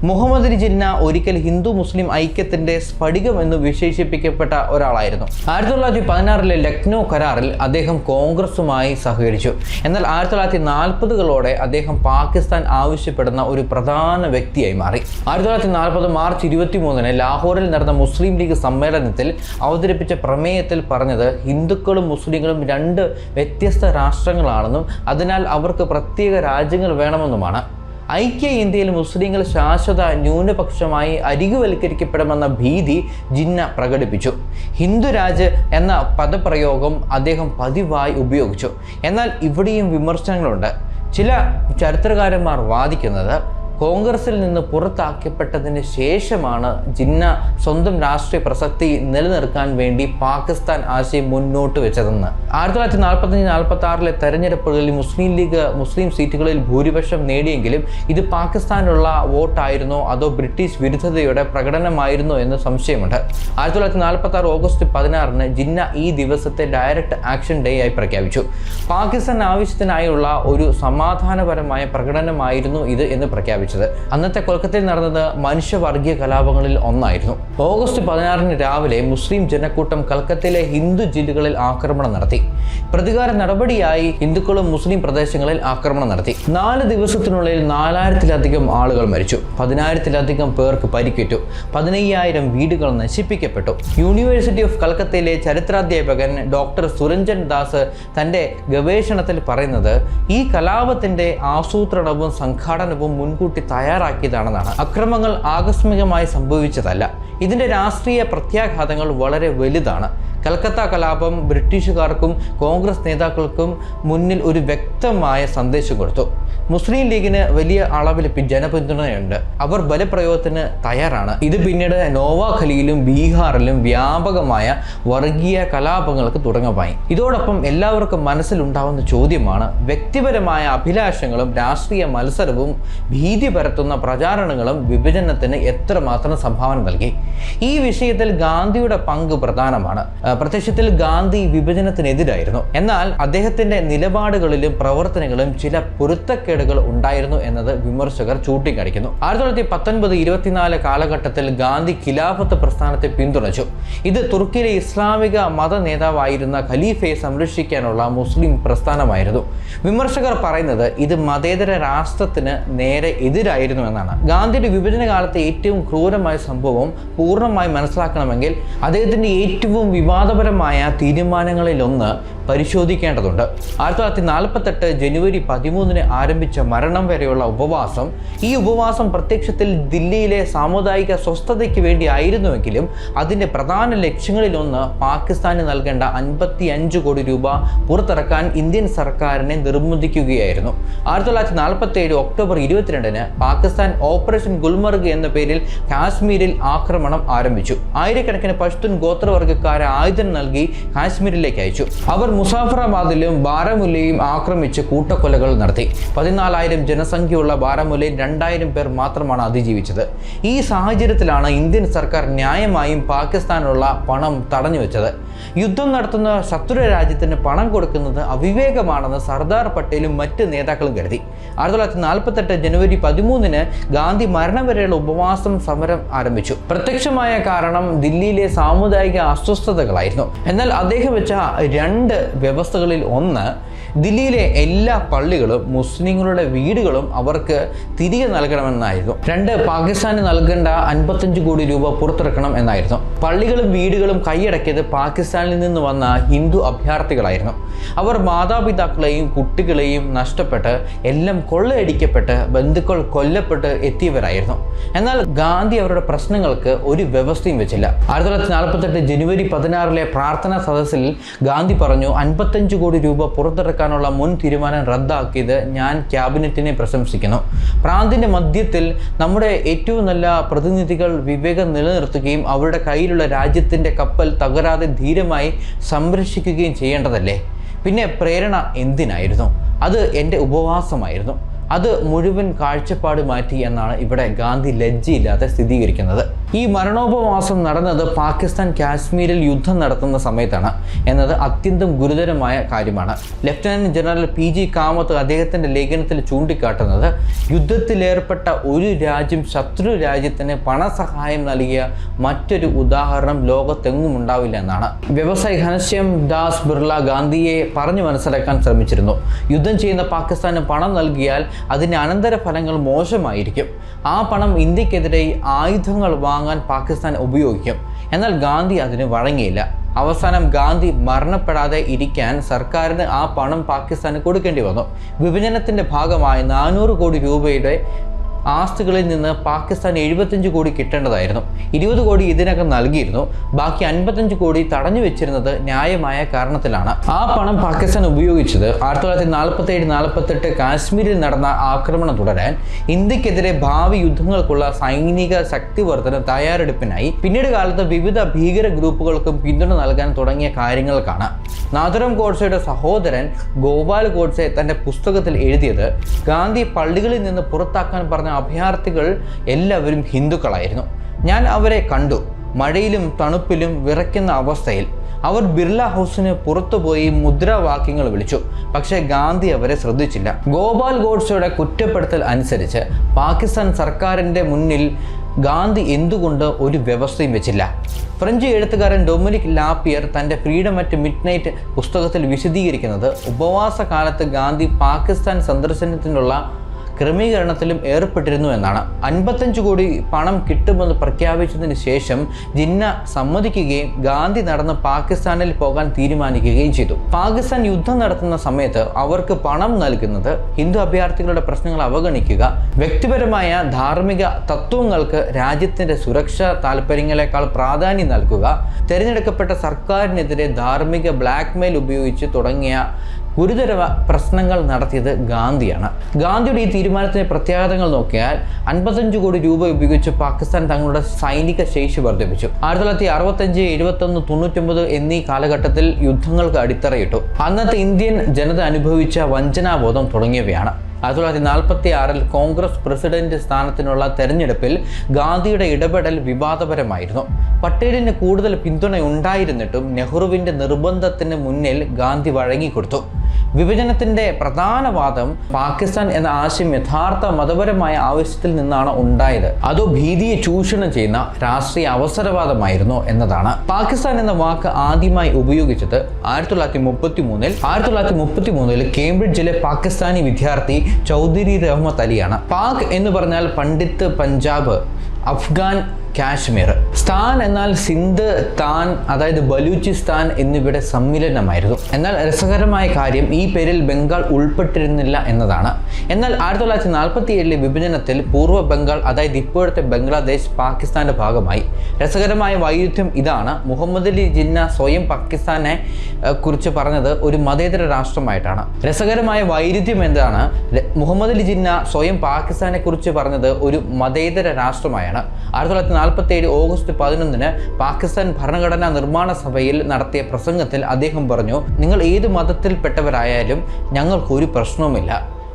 മുഹമ്മദ് അലി ജിന്ന ഒരിക്കൽ ഹിന്ദു മുസ്ലിം ഐക്യത്തിന്റെ സ്ഫടികം എന്ന് വിശേഷിപ്പിക്കപ്പെട്ട ഒരാളായിരുന്നു. 1916 ലക്നൗ കരാറിൽ അദ്ദേഹം കോൺഗ്രസുമായി സഹകരിച്ചു. എന്നാൽ 1940കളോടെ അദ്ദേഹം പാകിസ്ഥാൻ ആവശ്യപ്പെടുന്ന ഒരു പ്രധാന വ്യക്തിയായി മാറി. 1940 മാർച്ച് 23 ലാഹോറിൽ നടന്ന മുസ്ലിം ലീഗ് സമ്മേളനത്തിൽ അവതരിപ്പിച്ച പ്രമേയത്തിൽ പറഞ്ഞത് ഹിന്ദുക്കളും മുസ്ലിങ്ങളും രണ്ട് വ്യത്യസ്ത രാഷ്ട്രങ്ങളാണെന്നും അതിനാൽ അവർക്ക് പ്രത്യേക രാജ്യങ്ങൾ വേണമെന്നുമാണ്. ഐക്യ ഇന്ത്യയിൽ മുസ്ലിങ്ങൾ ശാശ്വത ന്യൂനപക്ഷമായി അരികുവൽക്കരിക്കപ്പെടുമെന്ന ഭീതി ജിന്ന പ്രകടിപ്പിച്ചു. ഹിന്ദുരാജ് എന്ന പദപ്രയോഗം അദ്ദേഹം പതിവായി ഉപയോഗിച്ചു. എന്നാൽ ഇവിടെയും വിമർശനങ്ങളുണ്ട്. ചില ചരിത്രകാരന്മാർ വാദിക്കുന്നത് കോൺഗ്രസിൽ നിന്ന് പുറത്താക്കപ്പെട്ടതിന് ശേഷമാണ് ജിന്ന സ്വന്തം രാഷ്ട്രീയ പ്രസക്തി നിലനിർത്താൻ വേണ്ടി പാകിസ്ഥാൻ ആശയം മുന്നോട്ട് വെച്ചതെന്ന്. 1945-46 തെരഞ്ഞെടുപ്പുകളിൽ മുസ്ലിം ലീഗ് മുസ്ലിം സീറ്റുകളിൽ ഭൂരിപക്ഷം നേടിയെങ്കിലും ഇത് പാകിസ്ഥാനുള്ള വോട്ടായിരുന്നോ അതോ ബ്രിട്ടീഷ് വിരുദ്ധതയുടെ പ്രകടനമായിരുന്നോ എന്ന് സംശയമുണ്ട്. 1946 ഓഗസ്റ്റ് 16 ജിന്ന ഈ ദിവസത്തെ ഡയറക്റ്റ് ആക്ഷൻ ഡേ ആയി പ്രഖ്യാപിച്ചു. പാകിസ്ഥാൻ ആവശ്യത്തിനായുള്ള ഒരു സമാധാനപരമായ പ്രകടനമായിരുന്നു ഇത് എന്ന് പ്രഖ്യാപിച്ചു. അന്നത്തെ കൊൽക്കത്തയിൽ നടന്നത് മനുഷ്യവർഗീയ കലാപങ്ങളിൽ ഒന്നായിരുന്നു. ഓഗസ്റ്റ് 16 രാവിലെ മുസ്ലിം ജനക്കൂട്ടം കൽക്കത്തയിലെ ഹിന്ദു ജില്ലകളിൽ ആക്രമണം നടത്തി. പ്രതികാര നടപടിയായി ഹിന്ദുക്കളും മുസ്ലിം പ്രദേശങ്ങളിൽ ആക്രമണം നടത്തി. 4 ദിവസത്തിനുള്ളിൽ 4000-ലധികം ആളുകൾ മരിച്ചു. 10,000-ലധികം പേർക്ക് പരിക്കേറ്റു. 15,000 വീടുകൾ നശിപ്പിക്കപ്പെട്ടു. യൂണിവേഴ്സിറ്റി ഓഫ് കൽക്കത്തയിലെ ചരിത്രാധ്യാപകൻ ഡോക്ടർ സുരഞ്ജൻ ദാസ് തൻ്റെ ഗവേഷണത്തിൽ പറയുന്നത് ഈ കലാപത്തിന്റെ ആസൂത്രണവും സംഘാടനവും മുൻകൂട്ടി തയ്യാറാക്കിയതാണെന്നാണ്. അക്രമങ്ങൾ ആകസ്മികമായി സംഭവിച്ചതല്ല. ഇതിൻ്റെ രാഷ്ട്രീയ പ്രത്യാഘാതങ്ങൾ വളരെ വലുതാണ്. കൽക്കത്ത കലാപം ബ്രിട്ടീഷുകാർക്കും കോൺഗ്രസ് നേതാക്കൾക്കും മുന്നിൽ ഒരു വ്യക്തമായ സന്ദേശം കൊടുത്തു. മുസ്ലിം ലീഗിന് വലിയ അളവിൽ ജനപിന്തുണയുണ്ട്. അവർ ബലപ്രയോഗത്തിന് തയ്യാറാണ്. ഇത് പിന്നീട് നോവാഖലിയിലും ബീഹാറിലും വ്യാപകമായ വർഗീയ കലാപങ്ങൾക്ക് തുടക്കമായി. ഇതോടൊപ്പം എല്ലാവർക്കും മനസ്സിലുണ്ടാവുന്ന ചോദ്യമാണ് വ്യക്തിപരമായ അഭിലാഷങ്ങളും രാഷ്ട്രീയ മത്സരവും ഭീതി ഭീതി പരത്തുന്ന പ്രചാരണങ്ങളും വിഭജനത്തിന് എത്രമാത്രം സംഭാവന നൽകി. ഈ വിഷയത്തിൽ ഗാന്ധിയുടെ പങ്ക് പ്രധാനമാണ്. പ്രത്യക്ഷത്തിൽ ഗാന്ധി വിഭജനത്തിനെതിരായിരുന്നു. എന്നാൽ അദ്ദേഹത്തിന്റെ നിലപാടുകളിലും പ്രവർത്തനങ്ങളിലും ചില പൊരുത്തക്കേടുകൾ ഉണ്ടായിരുന്നു എന്നത് വിമർശകർ ചൂണ്ടിക്കാണിക്കുന്നു. 1919-24 കാലഘട്ടത്തിൽ ഗാന്ധി ഖിലാഫത്ത് പ്രസ്ഥാനത്തെ പിന്തുണച്ചു. ഇത് തുർക്കിയിലെ ഇസ്ലാമിക മത നേതാവായിരുന്ന ഖലീഫയെ സംരക്ഷിക്കാനുള്ള മുസ്ലിം പ്രസ്ഥാനമായിരുന്നു. വിമർശകർ പറയുന്നത് ഇത് മതേതര രാഷ്ട്രത്തിന് നേരെ എതിരായിരുന്നു എന്നാണ്. ഗാന്ധിയുടെ വിഭജന കാലത്തെ ഏറ്റവും ക്രൂരമായ സംഭവം പൂർണ്ണമായി മനസ്സിലാക്കണമെങ്കിൽ അദ്ദേഹത്തിന്റെ ഏറ്റവും വിവാദപരമായ തീരുമാനങ്ങളിലൊന്ന് പരിശോധിക്കേണ്ടതുണ്ട്. 1948 ജനുവരി 13 ആരംഭിച്ച മരണം വരെയുള്ള ഉപവാസം. ഈ ഉപവാസം പ്രത്യക്ഷത്തിൽ ദില്ലിയിലെ സാമുദായിക സ്വസ്ഥതയ്ക്ക് വേണ്ടി ആയിരുന്നുവെങ്കിലും അതിൻ്റെ പ്രധാന ലക്ഷ്യങ്ങളിലൊന്ന് പാകിസ്ഥാന് നൽകേണ്ട 55 കോടി രൂപ പുറത്തിറക്കാൻ ഇന്ത്യൻ സർക്കാരിനെ നിർബന്ധിക്കുകയായിരുന്നു. 1947 ഒക്ടോബർ 22 പാകിസ്ഥാൻ ഓപ്പറേഷൻ ഗുൽമർഗ് എന്ന പേരിൽ കാശ്മീരിൽ ആക്രമണം ആരംഭിച്ചു. ആയിരക്കണക്കിന് പഷ്തൂൺ ഗോത്രവർഗ്ഗക്കാരെ ആയുധം നൽകി കാശ്മീരിലേക്ക് അയച്ചു. അവർ മുസാഫറാബാദിലും ബാരാമുല്ലയും ആക്രമിച്ച് കൂട്ടക്കൊലകൾ നടത്തി. 14,000 ജനസംഖ്യയുള്ള ബാരാമുല്ലയിൽ 2,000 പേർ മാത്രമാണ് അതിജീവിച്ചത്. ഈ സാഹചര്യത്തിലാണ് ഇന്ത്യൻ സർക്കാർ ന്യായമായും പാകിസ്ഥാനുള്ള പണം തടഞ്ഞുവെച്ചത്. യുദ്ധം നടത്തുന്ന ശത്രു രാജ്യത്തിന് പണം കൊടുക്കുന്നത് അവിവേകമാണെന്ന് സർദാർ പട്ടേലും മറ്റ് നേതാക്കളും കരുതി. 1948 ജനുവരി 13 ഗാന്ധി മരണം വരെയുള്ള ഉപവാസം സമരം ആരംഭിച്ചു. പ്രത്യക്ഷമായ കാരണം ദില്ലിയിലെ സാമുദായിക അസ്വസ്ഥതകളായിരുന്നു. എന്നാൽ അദ്ദേഹം വെച്ച 2 വ്യവസ്ഥകളിൽ ഒന്ന് ദില്ലിയിലെ എല്ലാ പള്ളികളും മുസ്ലിങ്ങളുടെ വീടുകളും അവർക്ക് തിരികെ നൽകണമെന്നായിരുന്നു. 2 പാകിസ്ഥാന് നൽകേണ്ട 55 കോടി രൂപ പുറത്തിറക്കണം എന്നായിരുന്നു. പള്ളികളും വീടുകളും കൈയടക്കിയത് പാകിസ്ഥാനിൽ നിന്ന് വന്ന ഹിന്ദു അഭയാർത്ഥികളായിരുന്നു. അവർ മാതാപിതാക്കളെയും കുട്ടികളെയും നഷ്ടപ്പെട്ട് എല്ലാം കൊള്ളയടിക്കപ്പെട്ട് ബന്ധുക്കൾ കൊല്ലപ്പെട്ട് എത്തിയവരായിരുന്നു. എന്നാൽ ഗാന്ധി അവരുടെ പ്രശ്നങ്ങൾക്ക് ഒരു വ്യവസ്ഥയും വെച്ചില്ല. 1948 ജനുവരി 16 പ്രാർത്ഥനാ സദസ്സിൽ ഗാന്ധി പറഞ്ഞു, 55 കോടി രൂപ പുറത്തിറക്കാനുള്ള മുൻ തീരുമാനം റദ്ദാക്കിയത് ഞാൻ ക്യാബിനറ്റിനെ പ്രശംസിക്കുന്നു. പ്രാന്തിൻ്റെ മധ്യത്തിൽ നമ്മുടെ ഏറ്റവും നല്ല പ്രതിനിധികൾ വിവേകം നിലനിർത്തുകയും അവരുടെ കയ്യിലുള്ള രാജ്യത്തിൻ്റെ കപ്പൽ തകരാതെ ധീരമായി സംരക്ഷിക്കുകയും ചെയ്യേണ്ടതല്ലേ? പിന്നെ പ്രേരണ എന്തിനായിരുന്നു? അത് എൻ്റെ ഉപവാസമായിരുന്നു. അത് മുഴുവൻ കാഴ്ചപ്പാട് മാറ്റി എന്നാണ് ഇവിടെ ഗാന്ധി ലജ്ജയില്ലാതെ സ്ഥിരീകരിക്കുന്നത്. ഈ മരണോപവാസം നടന്നത് പാകിസ്ഥാൻ കാശ്മീരിൽ യുദ്ധം നടത്തുന്ന സമയത്താണ് എന്നത് അത്യന്തം ഗുരുതരമായ കാര്യമാണ്. ലഫ്റ്റനന്റ് ജനറൽ PG കാമത്ത് അദ്ദേഹത്തിൻ്റെ ലേഖനത്തിൽ ചൂണ്ടിക്കാട്ടുന്നത് യുദ്ധത്തിലേർപ്പെട്ട ഒരു രാജ്യം ശത്രു രാജ്യത്തിന് പണസഹായം നൽകിയ മറ്റൊരു ഉദാഹരണം ലോകത്തെങ്ങും ഉണ്ടാവില്ല എന്നാണ്. വ്യവസായി ഘനശ്യാം ദാസ് ബിർള ഗാന്ധിയെ പറഞ്ഞു മനസ്സിലാക്കാൻ ശ്രമിച്ചിരുന്നു. യുദ്ധം ചെയ്യുന്ന പാകിസ്ഥാന് പണം നൽകിയാൽ അതിൻ്റെ അനന്തരഫലങ്ങൾ മോശമായിരിക്കും. ആ പണം ഇന്ത്യക്കെതിരെ ആയുധങ്ങൾ വാങ്ങാൻ പാകിസ്ഥാൻ ഉപയോഗിക്കും. എന്നാൽ ഗാന്ധി അതിന് വഴങ്ങിയില്ല. അവസാനം ഗാന്ധി മരണപ്പെടാതെ ഇരിക്കാൻ സർക്കാരിന് ആ പണം പാകിസ്ഥാന് കൊടുക്കേണ്ടി വന്നു. വിഭജനത്തിൻ്റെ ഭാഗമായി 400 കോടി രൂപയുടെ ആസ്തികളിൽ നിന്ന് പാകിസ്ഥാൻ 75 കോടി കിട്ടേണ്ടതായിരുന്നു. 20 കോടി ഇതിനകം നൽകിയിരുന്നു. ബാക്കി 55 കോടി തടഞ്ഞു വെച്ചിരുന്നത് ന്യായമായ കാരണത്തിലാണ്. ആ പണം പാകിസ്ഥാൻ ഉപയോഗിച്ചത് 1947-48 കാശ്മീരിൽ നടന്ന ആക്രമണം തുടരാൻ, ഇന്ത്യക്കെതിരെ ഭാവി യുദ്ധങ്ങൾക്കുള്ള സൈനിക ശക്തിവർദ്ധന തയ്യാറെടുപ്പിനായി, പിന്നീട് കാലത്ത് വിവിധ ഭീകര ഗ്രൂപ്പുകൾക്കും പിന്തുണ നൽകാൻ തുടങ്ങിയ കാര്യങ്ങൾക്കാണ്. നാഥുറാം ഗോഡ്സെയുടെ സഹോദരൻ ഗോപാൽ ഗോഡ്സെ തൻ്റെ പുസ്തകത്തിൽ എഴുതിയത്, ഗാന്ധി പള്ളികളിൽ നിന്ന് പുറത്താക്കാൻ പറഞ്ഞ അഭയാർത്ഥികൾ എല്ലാവരും ഹിന്ദുക്കളായിരുന്നു. ഞാൻ അവരെ കണ്ടു, മഴയിലും തണുപ്പിലും വിറയ്ക്കുന്ന അവസ്ഥയിൽ. അവർ ബിർള ഹൗസിന് പുറത്തുപോയി മുദ്രാവാക്യങ്ങൾ വിളിച്ചു. പക്ഷേ ഗാന്ധി അവരെ ശ്രദ്ധിച്ചില്ല. ഗോപാൽ ഗോഡ്സെയുടെ കുറ്റപ്പെടുത്തൽ അനുസരിച്ച് പാകിസ്ഥാൻ സർക്കാരിൻ്റെ മുന്നിൽ ഗാന്ധി എന്തുകൊണ്ട് ഒരു വ്യവസ്ഥയും വെച്ചില്ല? ഫ്രഞ്ച് എഴുത്തുകാരൻ ഡൊമിനിക് ലാപ്പിയർ തൻ്റെ ഫ്രീഡം അറ്റ് മിഡ്നൈറ്റ് പുസ്തകത്തിൽ വിശദീകരിക്കുന്നത്, ഉപവാസ കാലത്ത് ഗാന്ധി പാകിസ്ഥാൻ സന്ദർശനത്തിനുള്ള ക്രമീകരണത്തിലും ഏർപ്പെട്ടിരുന്നു എന്നാണ്. 55 കോടി പണം കിട്ടുമെന്ന് പ്രഖ്യാപിച്ചതിന് ശേഷം ജിന്ന സമ്മതിക്കുകയും ഗാന്ധി നടന്ന് പാകിസ്ഥാനിൽ പോകാൻ തീരുമാനിക്കുകയും ചെയ്തു. പാകിസ്ഥാൻ യുദ്ധം നടത്തുന്ന സമയത്ത് അവർക്ക് പണം നൽകുന്നത് ഹിന്ദു അഭയാർത്ഥികളുടെ പ്രശ്നങ്ങൾ അവഗണിക്കുക, വ്യക്തിപരമായ ധാർമ്മിക തത്വങ്ങൾക്ക് രാജ്യത്തിൻ്റെ സുരക്ഷാ താൽപ്പര്യങ്ങളെക്കാൾ പ്രാധാന്യം നൽകുക, തിരഞ്ഞെടുക്കപ്പെട്ട സർക്കാരിനെതിരെ ധാർമ്മിക ബ്ലാക്ക്മെയിൽ ഉപയോഗിച്ച് തുടങ്ങിയ ഗുരുതര പ്രശ്നങ്ങൾ നടത്തിയത് ഗാന്ധിയാണ്. ഗാന്ധിയുടെ ഈ തീരുമാനത്തിൻ്റെ പ്രത്യാഘാതങ്ങൾ നോക്കിയാൽ 55 കോടി രൂപ ഉപയോഗിച്ച് പാകിസ്ഥാൻ തങ്ങളുടെ സൈനിക ശേഷി വർദ്ധിപ്പിച്ചു. 1965, 71, 99 എന്നീ കാലഘട്ടത്തിൽ യുദ്ധങ്ങൾക്ക് അടിത്തറയിട്ടു. അന്നത്തെ ഇന്ത്യൻ ജനത അനുഭവിച്ച വഞ്ചനാബോധം തുടങ്ങിയവയാണ്. 1946 കോൺഗ്രസ് പ്രസിഡന്റ് സ്ഥാനത്തിനുള്ള തെരഞ്ഞെടുപ്പിൽ ഗാന്ധിയുടെ ഇടപെടൽ വിവാദപരമായിരുന്നു. പട്ടേലിന് കൂടുതൽ പിന്തുണ ഉണ്ടായിരുന്നിട്ടും നെഹ്റുവിന്റെ നിർബന്ധത്തിന് മുന്നിൽ ഗാന്ധി വഴങ്ങിക്കൊടുത്തു. വിഭജനത്തിന്റെ പ്രധാന വാദം പാകിസ്ഥാൻ എന്ന ആശയം യഥാർത്ഥ മതപരമായ ആവശ്യത്തിൽ നിന്നാണ് ഉണ്ടായത്, അതോ ഭീതിയെ ചൂഷണം ചെയ്യുന്ന രാഷ്ട്രീയ അവസരവാദമായിരുന്നു എന്നതാണ്. പാകിസ്ഥാൻ എന്ന വാക്ക് ആദ്യമായി ഉപയോഗിച്ചത് 1933 കേംബ്രിഡ്ജിലെ പാകിസ്ഥാനി വിദ്യാർത്ഥി ചൗധരി റഹ്മത്ത് അലിയാണ്. പാക് എന്ന് പറഞ്ഞാൽ പണ്ഡിത്ത് പഞ്ചാബ്, അഫ്ഗാൻ കാശ്മീർ. സ്ഥാൻ എന്നാൽ സിന്ധ്, താൻ അതായത് ബലൂചിസ്ഥാൻ എന്നിവയുടെ സമ്മിലനമായിരുന്നു. എന്നാൽ രസകരമായ കാര്യം ഈ പേരിൽ ബംഗാൾ ഉൾപ്പെട്ടിരുന്നില്ല എന്നതാണ്. എന്നാൽ 1947 വിഭജനത്തിൽ പൂർവ്വ ബംഗാൾ അതായത് ഇപ്പോഴത്തെ ബംഗ്ലാദേശ് പാകിസ്ഥാന്റെ ഭാഗമായി. രസകരമായ വൈരുദ്ധ്യം ഇതാണ്. മുഹമ്മദ് അലി ജിന്ന സ്വയം പാകിസ്ഥാനെ കുറിച്ച് പറഞ്ഞത് ഒരു മതേതര രാഷ്ട്രമായിട്ടാണ്. രസകരമായ വൈരുദ്ധ്യം എന്താണ്? മുഹമ്മദ് അലി ജിന്ന സ്വയം പാകിസ്ഥാനെ കുറിച്ച് പറഞ്ഞത് ഒരു മതേതര രാഷ്ട്രമായാണ്. 1947 ഓഗസ്റ്റ് 11 പാകിസ്ഥാൻ ഭരണഘടനാ നിർമ്മാണ സഭയിൽ നടത്തിയ പ്രസംഗത്തിൽ അദ്ദേഹം പറഞ്ഞു, നിങ്ങൾ ഏത് മതത്തിൽപ്പെട്ടവരായാലും ഞങ്ങൾക്കൊരു പ്രശ്നവുമില്ല,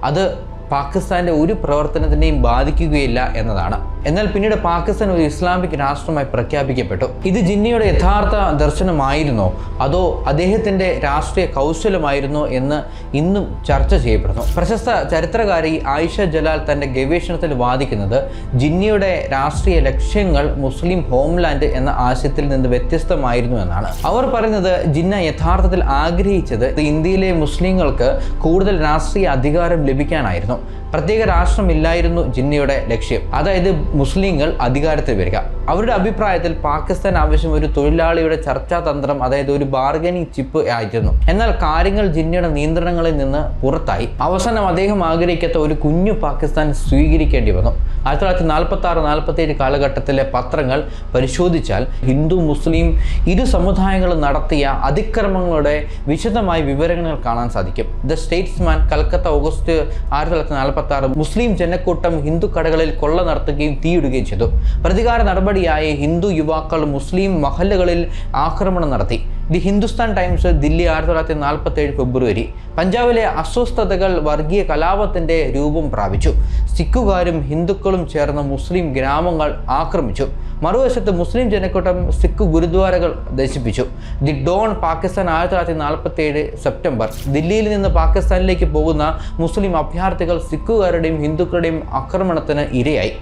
അത് പാകിസ്ഥാന്റെ ഒരു പ്രവർത്തനത്തിനെയും ബാധിക്കുകയില്ല എന്നതാണ്. എന്നാൽ പിന്നീട് പാകിസ്ഥാൻ ഒരു ഇസ്ലാമിക് രാഷ്ട്രമായി പ്രഖ്യാപിക്കപ്പെട്ടു. ഇത് ജിന്നയുടെ യഥാർത്ഥ ദർശനമായിരുന്നോ അതോ അദ്ദേഹത്തിന്റെ രാഷ്ട്രീയ കൗശലമായിരുന്നോ എന്ന് ഇന്നും ചർച്ച ചെയ്യപ്പെടുന്നു. പ്രശസ്ത ചരിത്രകാരി ആയിഷ ജലാൽ തന്റെ ഗവേഷണത്തിൽ വാദിക്കുന്നത് ജിന്നയുടെ രാഷ്ട്രീയ ലക്ഷ്യങ്ങൾ മുസ്ലിം ഹോംലാൻഡ് എന്ന ആശയത്തിൽ നിന്ന് വ്യത്യസ്തമായിരുന്നു എന്നാണ്. അവർ പറയുന്നത് ജിന്ന യഥാർത്ഥത്തിൽ ആഗ്രഹിച്ചത് ഇന്ത്യയിലെ മുസ്ലിങ്ങൾക്ക് കൂടുതൽ രാഷ്ട്രീയ അധികാരം ലഭിക്കാനായിരുന്നു. പ്രത്യേക രാഷ്ട്രമില്ലായിരുന്നു ജിന്നയുടെ ലക്ഷ്യം, അതായത് മുസ്ലിങ്ങൾ അധികാരത്തിൽ വരിക. അവരുടെ അഭിപ്രായത്തിൽ പാകിസ്ഥാൻ ആവശ്യം ഒരു തൊഴിലാളിയുടെ ചർച്ചാ തന്ത്രം, അതായത് ഒരു ബാർഗനിങ് ചിപ്പ് ആയിരുന്നു. എന്നാൽ കാര്യങ്ങൾ ജിന്നയുടെ നിയന്ത്രണങ്ങളിൽ നിന്ന് പുറത്തായി. അവസാനം അദ്ദേഹം ആഗ്രഹിക്കാത്ത ഒരു കുഞ്ഞു പാകിസ്ഥാൻ സ്വീകരിക്കേണ്ടി വന്നു. 1946-47 കാലഘട്ടത്തിലെ പത്രങ്ങൾ പരിശോധിച്ചാൽ ഹിന്ദു മുസ്ലിം ഇരു സമുദായങ്ങളും നടത്തിയ അതിക്രമങ്ങളുടെ വിശദമായ വിവരങ്ങൾ കാണാൻ സാധിക്കും. ദ സ്റ്റേറ്റ്സ്മാൻ കൽക്കത്ത ഓഗസ്റ്റ് 1946 മുസ്ലിം ജനക്കൂട്ടം ഹിന്ദു കടകളിൽ കൊള്ള നടത്തുകയും തീയിടുകയും ചെയ്തു. പ്രതികാര നടപടിയായി ഹിന്ദു യുവാക്കൾ മുസ്ലിം മഹല്ലുകളിൽ ആക്രമണം നടത്തി. ദി ഹിന്ദുസ്ഥാൻ ടൈംസ് ദില്ലി 1947 ഫെബ്രുവരി. പഞ്ചാബിലെ അസ്വസ്ഥതകൾ വർഗീയ കലാപത്തിന്റെ രൂപം പ്രാപിച്ചു. സിഖുകാരും ഹിന്ദുക്കളും ചേർന്ന് മുസ്ലിം ഗ്രാമങ്ങൾ ആക്രമിച്ചു. മറുവശത്ത് മുസ്ലിം ജനക്കൂട്ടം സിഖ് ഗുരുദ്വാരകൾ നശിപ്പിച്ചു. The Dawn Pakistan 1947 September. ദില്ലിയിൽ നിന്ന് പാകിസ്ഥാനിലേക്ക് പോകുന്ന മുസ്ലിം അഭയാർത്ഥികൾ സിഖുകാരുടെയും ഹിന്ദുക്കളുടെയും ആക്രമണത്തിന് ഇരയായി.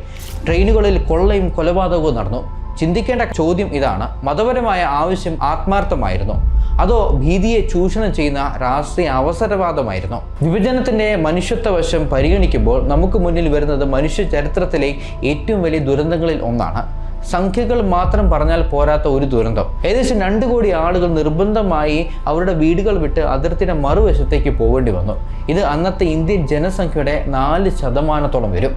ട്രെയിനുകളിൽ കൊള്ളയും കൊലപാതകവും നടന്നു. ചിന്തിക്കേണ്ട ചോദ്യം ഇതാണ്: മതപരമായ ആവശ്യം ആത്മാർത്ഥമായിരുന്നോ അതോ ഭീതിയെ ചൂഷണം ചെയ്യുന്ന രാഷ്ട്രീയ അവസരവാദമായിരുന്നോ? വിഭജനത്തിന്റെ മനുഷ്യത്വ വശം പരിഗണിക്കുമ്പോൾ നമുക്ക് മുന്നിൽ വരുന്നത് മനുഷ്യ ചരിത്രത്തിലെ ഏറ്റവും വലിയ ദുരന്തങ്ങളിൽ ഒന്നാണ്. സംഖ്യകൾ മാത്രം പറഞ്ഞാൽ പോരാത്ത ഒരു ദുരന്തം. ഏകദേശം 2 കോടി ആളുകൾ നിർബന്ധമായി അവരുടെ വീടുകൾ വിട്ട് അതിർത്തിയുടെ മറുവശത്തേക്ക് പോകേണ്ടി വന്നു. ഇത് അന്നത്തെ ഇന്ത്യൻ ജനസംഖ്യയുടെ 4% വരും.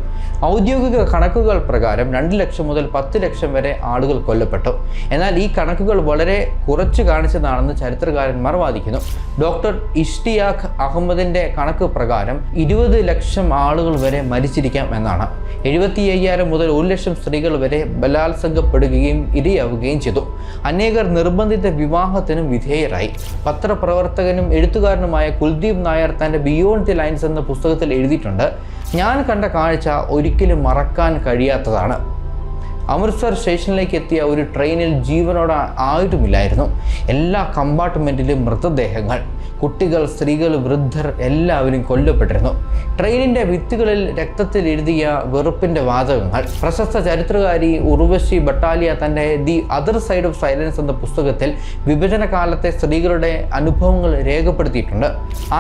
ഔദ്യോഗിക കണക്കുകൾ പ്രകാരം 2 ലക്ഷം മുതൽ 10 ലക്ഷം വരെ ആളുകൾ കൊല്ലപ്പെട്ടു. എന്നാൽ ഈ കണക്കുകൾ വളരെ കുറച്ച് കാണിച്ചതാണെന്ന് ചരിത്രകാരന്മാർ വാദിക്കുന്നു. ഡോക്ടർ ഇഷ്തിയാഖ് അഹമ്മദിന്റെ കണക്ക് പ്രകാരം 20 ലക്ഷം ആളുകൾ വരെ മരിച്ചിരിക്കാം എന്നാണ്. 75,000 മുതൽ 1 ലക്ഷം സ്ത്രീകൾ വരെ ബലാത്സംഗപ്പെടുകയും ഇരയാവുകയും ചെയ്തു. അനേകർ നിർബന്ധിത വിവാഹത്തിനും വിധേയരായി. പത്രപ്രവർത്തകനും എഴുത്തുകാരനുമായ കുൽദീപ് നായർ തൻ്റെ ബിയോണ്ട് ദി ലൈൻസ് എന്ന പുസ്തകത്തിൽ എഴുതിയിട്ടുണ്ട്, ഞാൻ കണ്ട കാഴ്ച ഒരിക്കലും മറക്കാൻ കഴിയാത്തതാണ്. അമൃത്സർ സ്റ്റേഷനിലേക്ക് എത്തിയ ഒരു ട്രെയിനിൽ ജീവനോടെ ആരുമില്ലായിരുന്നു. എല്ലാ കമ്പാർട്ട്മെൻറ്റിലും മൃതദേഹങ്ങൾ. കുട്ടികൾ, സ്ത്രീകൾ, വൃദ്ധർ എല്ലാവരും കൊല്ലപ്പെട്ടിരുന്നു. ട്രെയിനിൻ്റെ ഭിത്തികളിൽ രക്തത്തിൽ എഴുതിയ വെറുപ്പിൻ്റെ വാചകങ്ങൾ. പ്രശസ്ത ചരിത്രകാരി ഉർവശി ബട്ടാലിയ തൻ്റെ the other side of silence എന്ന പുസ്തകത്തിൽ വിഭജന കാലത്തെ സ്ത്രീകളുടെ അനുഭവങ്ങൾ രേഖപ്പെടുത്തിയിട്ടുണ്ട്.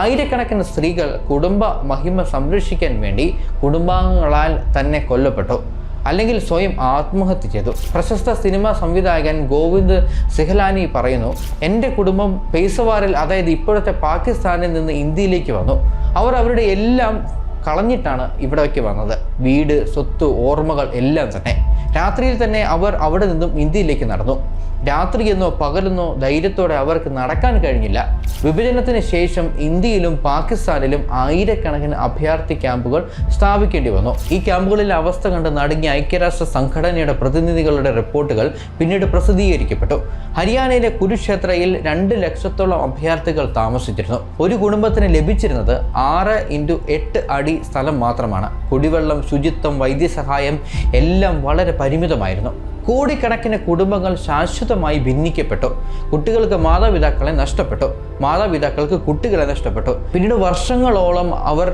ആയിരക്കണക്കിന് സ്ത്രീകൾ കുടുംബ മഹിമ സംരക്ഷിക്കാൻ വേണ്ടി കുടുംബാംഗങ്ങളാൽ തന്നെ കൊല്ലപ്പെട്ടു, അല്ലെങ്കിൽ സ്വയം ആത്മഹത്യ ചെയ്തു. പ്രശസ്ത സിനിമാ സംവിധായകൻ ഗോവിന്ദ് സിഹ്ലാനി പറയുന്നു, എൻ്റെ കുടുംബം പേസവാറിൽ, അതായത് ഇപ്പോഴത്തെ പാകിസ്ഥാനിൽ നിന്ന് ഇന്ത്യയിലേക്ക് വന്നു. അവർ അവരുടെ എല്ലാം കളഞ്ഞിട്ടാണ് ഇവിടേക്ക് വന്നത്. വീട്, സ്വത്ത്, ഓർമ്മകൾ എല്ലാം തന്നെ. രാത്രിയിൽ തന്നെ അവർ അവിടെ നിന്നും ഇന്ത്യയിലേക്ക് നടന്നു. രാത്രിയെന്നോ പകലെന്നോ ധൈര്യത്തോടെ അവർക്ക് നടക്കാൻ കഴിഞ്ഞില്ല. വിഭജനത്തിന് ശേഷം ഇന്ത്യയിലും പാകിസ്ഥാനിലും ആയിരക്കണക്കിന് അഭയാർത്ഥി ക്യാമ്പുകൾ സ്ഥാപിക്കേണ്ടി വന്നു. ഈ ക്യാമ്പുകളിലെ അവസ്ഥ കണ്ട് നടുങ്ങിയ ഐക്യരാഷ്ട്ര സംഘടനയുടെ പ്രതിനിധികളുടെ റിപ്പോർട്ടുകൾ പിന്നീട് പ്രസിദ്ധീകരിക്കപ്പെട്ടു. ഹരിയാനയിലെ കുരുക്ഷേത്രയിൽ 2 ലക്ഷത്തോളം അഭയാർത്ഥികൾ താമസിച്ചിരുന്നു. ഒരു കുടുംബത്തിന് ലഭിച്ചിരുന്നത് 6x8 അടി സ്ഥലം മാത്രമാണ്. കുടിവെള്ളം, ശുചിത്വം, വൈദ്യസഹായം എല്ലാം വളരെ പരിമിതമായിരുന്നു. കോടിക്കണക്കിന് കുടുംബങ്ങൾ ശാശ്വതമായി ഭിന്നിക്കപ്പെട്ടു. കുട്ടികൾക്ക് മാതാപിതാക്കളെ നഷ്ടപ്പെട്ടു, മാതാപിതാക്കൾക്ക് കുട്ടികളെ നഷ്ടപ്പെട്ടു. പിന്നീട് വർഷങ്ങളോളം അവർ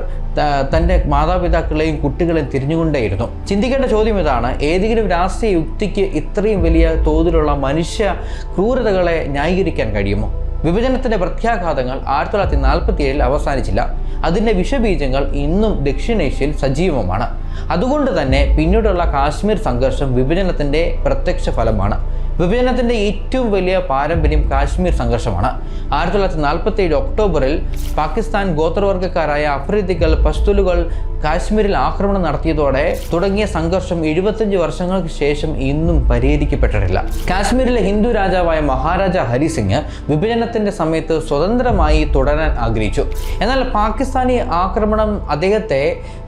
തൻ്റെ മാതാപിതാക്കളെയും കുട്ടികളെയും തിരിഞ്ഞുകൊണ്ടേയിരുന്നു. ചിന്തിക്കേണ്ട ചോദ്യം ഇതാണ്: ഏതെങ്കിലും രാഷ്ട്രീയ യുക്തിക്ക് ഇത്രയും വലിയ തോതിലുള്ള മനുഷ്യ ക്രൂരതകളെ ന്യായീകരിക്കാൻ കഴിയുമോ? വിഭജനത്തിൻ്റെ പ്രത്യാഘാതങ്ങൾ 1947 അവസാനിച്ചില്ല. അതിൻ്റെ വിഷബീജങ്ങൾ ഇന്നും ദക്ഷിണേഷ്യയിൽ സജീവമാണ്. അതുകൊണ്ട് തന്നെ പിന്നീടുള്ള കാശ്മീർ സംഘർഷം വിഭജനത്തിൻ്റെ പ്രത്യക്ഷ ഫലമാണ്. വിഭജനത്തിൻ്റെ ഏറ്റവും വലിയ പാരമ്പര്യം കാശ്മീർ സംഘർഷമാണ്. 1947 ഒക്ടോബറിൽ പാകിസ്ഥാൻ ഗോത്രവർഗ്ഗക്കാരായ അഫ്രീദികൾ, പഷ്തുലുകൾ കാശ്മീരിൽ ആക്രമണം നടത്തിയതോടെ തുടങ്ങിയ സംഘർഷം 75 വർഷങ്ങൾക്ക് ശേഷം ഇന്നും പരിഹരിക്കപ്പെട്ടിട്ടില്ല. കാശ്മീരിലെ ഹിന്ദു രാജാവായ മഹാരാജ ഹരിസിംഗ് വിഭജനത്തിൻ്റെ സമയത്ത് സ്വതന്ത്രമായി തുടരാൻ ആഗ്രഹിച്ചു. എന്നാൽ പാകിസ്ഥാനി ആക്രമണം അദ്ദേഹത്തെ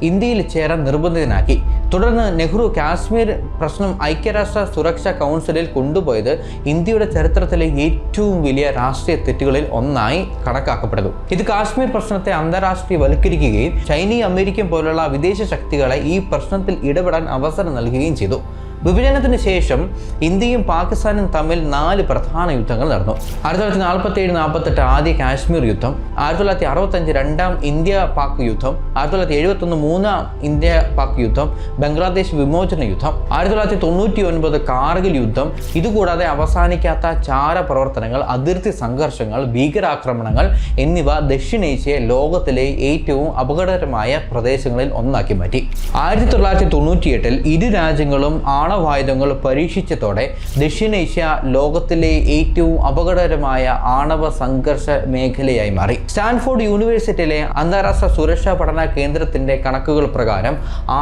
ഇന്ത്യയിൽ ചേരാൻ നിർബന്ധിതനാക്കി. തുടർന്ന് നെഹ്റു കാശ്മീർ പ്രശ്നം ഐക്യരാഷ്ട്ര സുരക്ഷാ കൗൺസിലിൽ കൊണ്ടുപോയത് ഇന്ത്യയുടെ ചരിത്രത്തിലെ ഏറ്റവും വലിയ രാഷ്ട്രീയ തെറ്റുകളിൽ ഒന്നായി കണക്കാക്കപ്പെടുന്നു. ഇത് കാശ്മീർ പ്രശ്നത്തെ അന്താരാഷ്ട്രീയവൽക്കരിക്കുകയും ചൈനയും അമേരിക്കയും പോലുള്ള വിദേശ ശക്തികളെ ഈ പ്രശ്നത്തിൽ ഇടപെടാൻ അവസരം നൽകുകയും ചെയ്തു. വിഭജനത്തിന് ശേഷം ഇന്ത്യയും പാകിസ്ഥാനും തമ്മിൽ 4 പ്രധാന യുദ്ധങ്ങൾ നടന്നു. 1947-48 ആദ്യ കാശ്മീർ യുദ്ധം, 1965 രണ്ടാം ഇന്ത്യ പാക് യുദ്ധം, 1971 മൂന്നാം ഇന്ത്യ പാക് യുദ്ധം, ബംഗ്ലാദേശ് വിമോചന യുദ്ധം, 1999 കാർഗിൽ യുദ്ധം. ഇതുകൂടാതെ അവസാനിക്കാത്ത ചാര പ്രവർത്തനങ്ങൾ, അതിർത്തി സംഘർഷങ്ങൾ, ഭീകരാക്രമണങ്ങൾ എന്നിവ ദക്ഷിണേഷ്യയെ ലോകത്തിലെ ഏറ്റവും അപകടകരമായ പ്രദേശങ്ങളിൽ ഒന്നാക്കി മാറ്റി. 1998 ഇരു രാജ്യങ്ങളും ആണവായുധങ്ങൾ പരീക്ഷിച്ചതോടെ ദക്ഷിണേഷ്യ ലോകത്തിലെ ഏറ്റവും അപകടകരമായ ആണവ സംഘർഷ മേഖലയായി മാറി. സ്റ്റാൻഫോർഡ് യൂണിവേഴ്സിറ്റിയിലെ അന്താരാഷ്ട്ര സുരക്ഷാ പഠന കേന്ദ്രത്തിന്റെ കണക്കുകൾ പ്രകാരം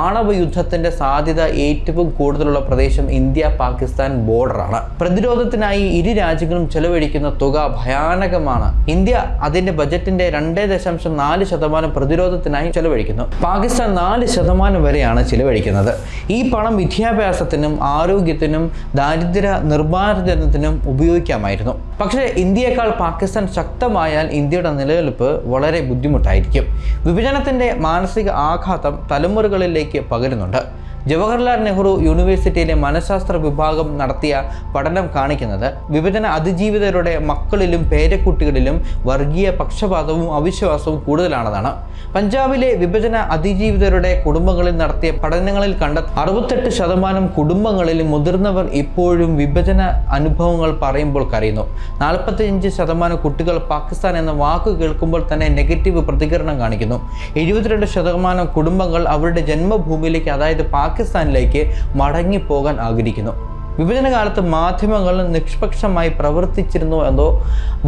ആണവ യുദ്ധത്തിന്റെ സാധ്യത ഏറ്റവും കൂടുതലുള്ള പ്രദേശം ഇന്ത്യ പാകിസ്ഥാൻ ബോർഡറാണ്. പ്രതിരോധത്തിനായി ഇരു രാജ്യങ്ങളും ചെലവഴിക്കുന്ന തുക ഭയാനകമാണ്. ഇന്ത്യ അതിന്റെ ബജറ്റിന്റെ 2.4% പ്രതിരോധത്തിനായി ചെലവഴിക്കുന്നു. പാകിസ്ഥാൻ 4% വരെയാണ് ചെലവഴിക്കുന്നത്. ഈ പണം വിദ്യാഭ്യാസത്തിനും ആരോഗ്യത്തിനും ദാരിദ്ര്യ നിർമ്മാർജ്ജനത്തിനും ഉപയോഗിക്കാമായിരുന്നു. പക്ഷേ ഇന്ത്യയേക്കാൾ പാകിസ്ഥാൻ ശക്തമായാൽ ഇന്ത്യയുടെ നിലനിൽപ്പ് വളരെ ബുദ്ധിമുട്ടായിരിക്കും. വിഭജനത്തിൻ്റെ മാനസിക ആഘാതം തലമുറകളിലേക്ക് പകരുന്നുണ്ട്. ജവഹർലാൽ നെഹ്റു യൂണിവേഴ്സിറ്റിയിലെ മനഃശാസ്ത്ര വിഭാഗം നടത്തിയ പഠനം കാണിക്കുന്നത് വിഭജന അതിജീവിതരുടെ മക്കളിലും പേരക്കുട്ടികളിലും വർഗീയ പക്ഷപാതവും അവിശ്വാസവും കൂടുതലാണെന്നാണ്. പഞ്ചാബിലെ വിഭജന അതിജീവിതരുടെ കുടുംബങ്ങളിൽ നടത്തിയ പഠനങ്ങളിൽ കണ്ട 68% കുടുംബങ്ങളിലും മുതിർന്നവർ ഇപ്പോഴും വിഭജന അനുഭവങ്ങൾ പറയുമ്പോൾ കരയുന്നു. 45% കുട്ടികൾ പാകിസ്ഥാൻ എന്ന വാക്ക് കേൾക്കുമ്പോൾ തന്നെ നെഗറ്റീവ് പ്രതികരണം കാണിക്കുന്നു. 72% കുടുംബങ്ങൾ അവരുടെ ജന്മഭൂമിയിലേക്ക്, അതായത് പാകിസ്ഥാനിലേക്ക് മടങ്ങിപ്പോകാൻ ആഗ്രഹിക്കുന്നു. വിഭജനകാലത്ത് മാധ്യമങ്ങൾ നിഷ്പക്ഷമായി പ്രവർത്തിച്ചിരുന്നു എന്നോ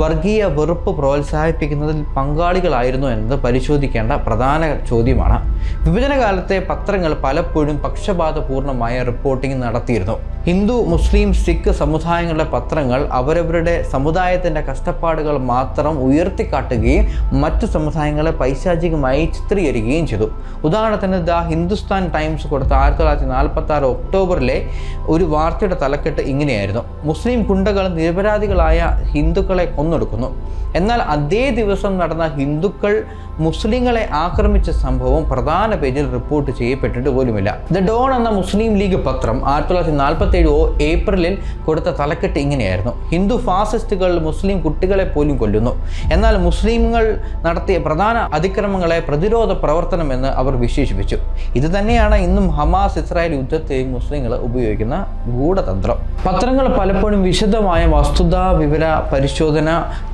വർഗീയ വെറുപ്പ് പ്രോത്സാഹിപ്പിക്കുന്നതിൽ പങ്കാളികളായിരുന്നു എന്നത് പരിശോധിക്കേണ്ട പ്രധാന ചോദ്യമാണ്. വിഭജനകാലത്തെ പത്രങ്ങൾ പലപ്പോഴും പക്ഷപാതപൂർണമായ റിപ്പോർട്ടിംഗ് നടത്തിയിരുന്നു. ഹിന്ദു, മുസ്ലിം, സിഖ് സമുദായങ്ങളുടെ പത്രങ്ങൾ അവരവരുടെ സമുദായത്തിൻ്റെ കഷ്ടപ്പാടുകൾ മാത്രം ഉയർത്തിക്കാട്ടുകയും മറ്റു സമുദായങ്ങളെ പൈശാചികമായി ചിത്രീകരിക്കുകയും ചെയ്തു. ഉദാഹരണത്തിന് ദ ഹിന്ദുസ്ഥാൻ ടൈംസ് കൊടുത്ത 1946 ഒക്ടോബറിലെ ഒരു വാർത്തയുടെ തലക്കെട്ട് ഇങ്ങനെയായിരുന്നു: മുസ്ലിം ഗുണ്ടകൾ നിരപരാധികളായ ഹിന്ദുക്കളെ കൊന്നൊടുക്കുന്നു. എന്നാൽ അതേ ദിവസം നടന്ന ഹിന്ദുക്കൾ മുസ്ലിങ്ങളെ ആക്രമിച്ച സംഭവം പ്രധാന പേജിൽ റിപ്പോർട്ട് ചെയ്യപ്പെട്ടിട്ട് പോലുമില്ല. ദ ഡോൺ എന്ന മുസ്ലിം ലീഗ് പത്രം 1947 ഏപ്രിലിൽ കൊടുത്ത തലക്കെട്ട് ഇങ്ങനെയായിരുന്നു: ഹിന്ദു ഫാസിസ്റ്റുകൾ മുസ്ലിം കുട്ടികളെ പോലും കൊല്ലുന്നു. എന്നാൽ മുസ്ലിങ്ങൾ നടത്തിയ പ്രധാന അതിക്രമങ്ങളെ പ്രതിരോധ പ്രവർത്തനമെന്ന് അവർ വിശേഷിപ്പിച്ചു. ഇത് തന്നെയാണ് ഇന്നും ഹമാസ് ഇസ്രായേൽ യുദ്ധത്തെയും മുസ്ലിങ്ങൾ ഉപയോഗിക്കുന്ന ഗൂഢതന്ത്രം. പത്രങ്ങൾ പലപ്പോഴും വിശദമായ വസ്തുതാ വിവര പരിശോധന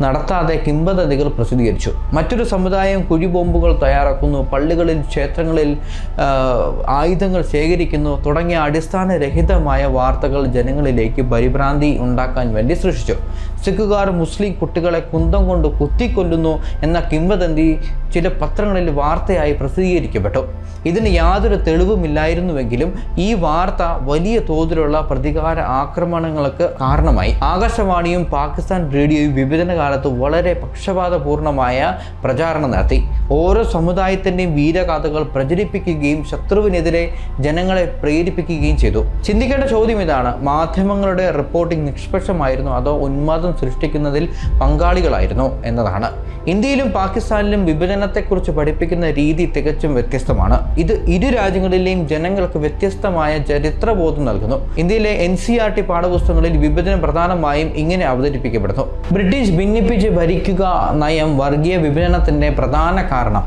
നടത്താതെ കിംവദന്തികൾ പ്രസിദ്ധീകരിച്ചു. മറ്റൊരു സമുദായം കുഴിബോംബുകൾ തയ്യാറാക്കുന്നു, പള്ളികളിൽ ക്ഷേത്രങ്ങളിൽ ആയുധങ്ങൾ ശേഖരിക്കുന്നു തുടങ്ങിയ അടിസ്ഥാനരഹിതമായ വാർത്ത വാർത്തകൾ ജനങ്ങളിലേക്ക് പരിഭ്രാന്തി ഉണ്ടാക്കാൻ വേണ്ടി സൃഷ്ടിച്ചു. സിഖുകാർ മുസ്ലിം കുട്ടികളെ കുന്തം കൊണ്ട് കുത്തിക്കൊല്ലുന്നു എന്ന കിംവദന്തി ചില പത്രങ്ങളിൽ വാർത്തയായി പ്രസിദ്ധീകരിക്കപ്പെട്ടു. ഇതിന് യാതൊരു തെളിവുമില്ലായിരുന്നുവെങ്കിലും ഈ വാർത്ത വലിയ തോതിലുള്ള പ്രതികാര ആക്രമണങ്ങൾക്ക് കാരണമായി. ആകാശവാണിയും പാകിസ്ഥാൻ റേഡിയോയും വിഭജന കാലത്ത് വളരെ പക്ഷപാതപൂർണമായ പ്രചാരണം നടത്തി. ഓരോ സമുദായത്തിൻ്റെയും വീരഗാഥകൾ പ്രചരിപ്പിക്കുകയും ശത്രുവിനെതിരെ ജനങ്ങളെ പ്രേരിപ്പിക്കുകയും ചെയ്തു. ചിന്തിക്കേണ്ട ചോദ്യം ഇതാണ്: മാധ്യമങ്ങളുടെ റിപ്പോർട്ടിംഗ് നിഷ്പക്ഷമായിരുന്നു അതോ ഉന്മാദം സൃഷ്ടിക്കുന്നതിൽ പങ്കാളികളായിരുന്നു എന്നതാണ്. ഇന്ത്യയിലും പാകിസ്ഥാനിലും വിഭജനത്തെക്കുറിച്ച് പഠിപ്പിക്കുന്ന രീതി തികച്ചും വ്യത്യസ്തമാണ്. ഇത് ഇരു രാജ്യങ്ങളിലെയും ജനങ്ങൾക്ക് വ്യത്യസ്തമായ ചരിത്രബോധം നൽകുന്നു. ഇന്ത്യയിലെ NCERT പാഠപുസ്തകങ്ങളിൽ വിഭജനം പ്രധാനമായും ഇങ്ങനെ അവതരിപ്പിക്കപ്പെടുന്നു: ബ്രിട്ടീഷ് ഭിന്നിപ്പിച്ച് ഭരിക്കുക നയം വർഗീയ വിഭജനത്തിന്റെ പ്രധാന കാരണം.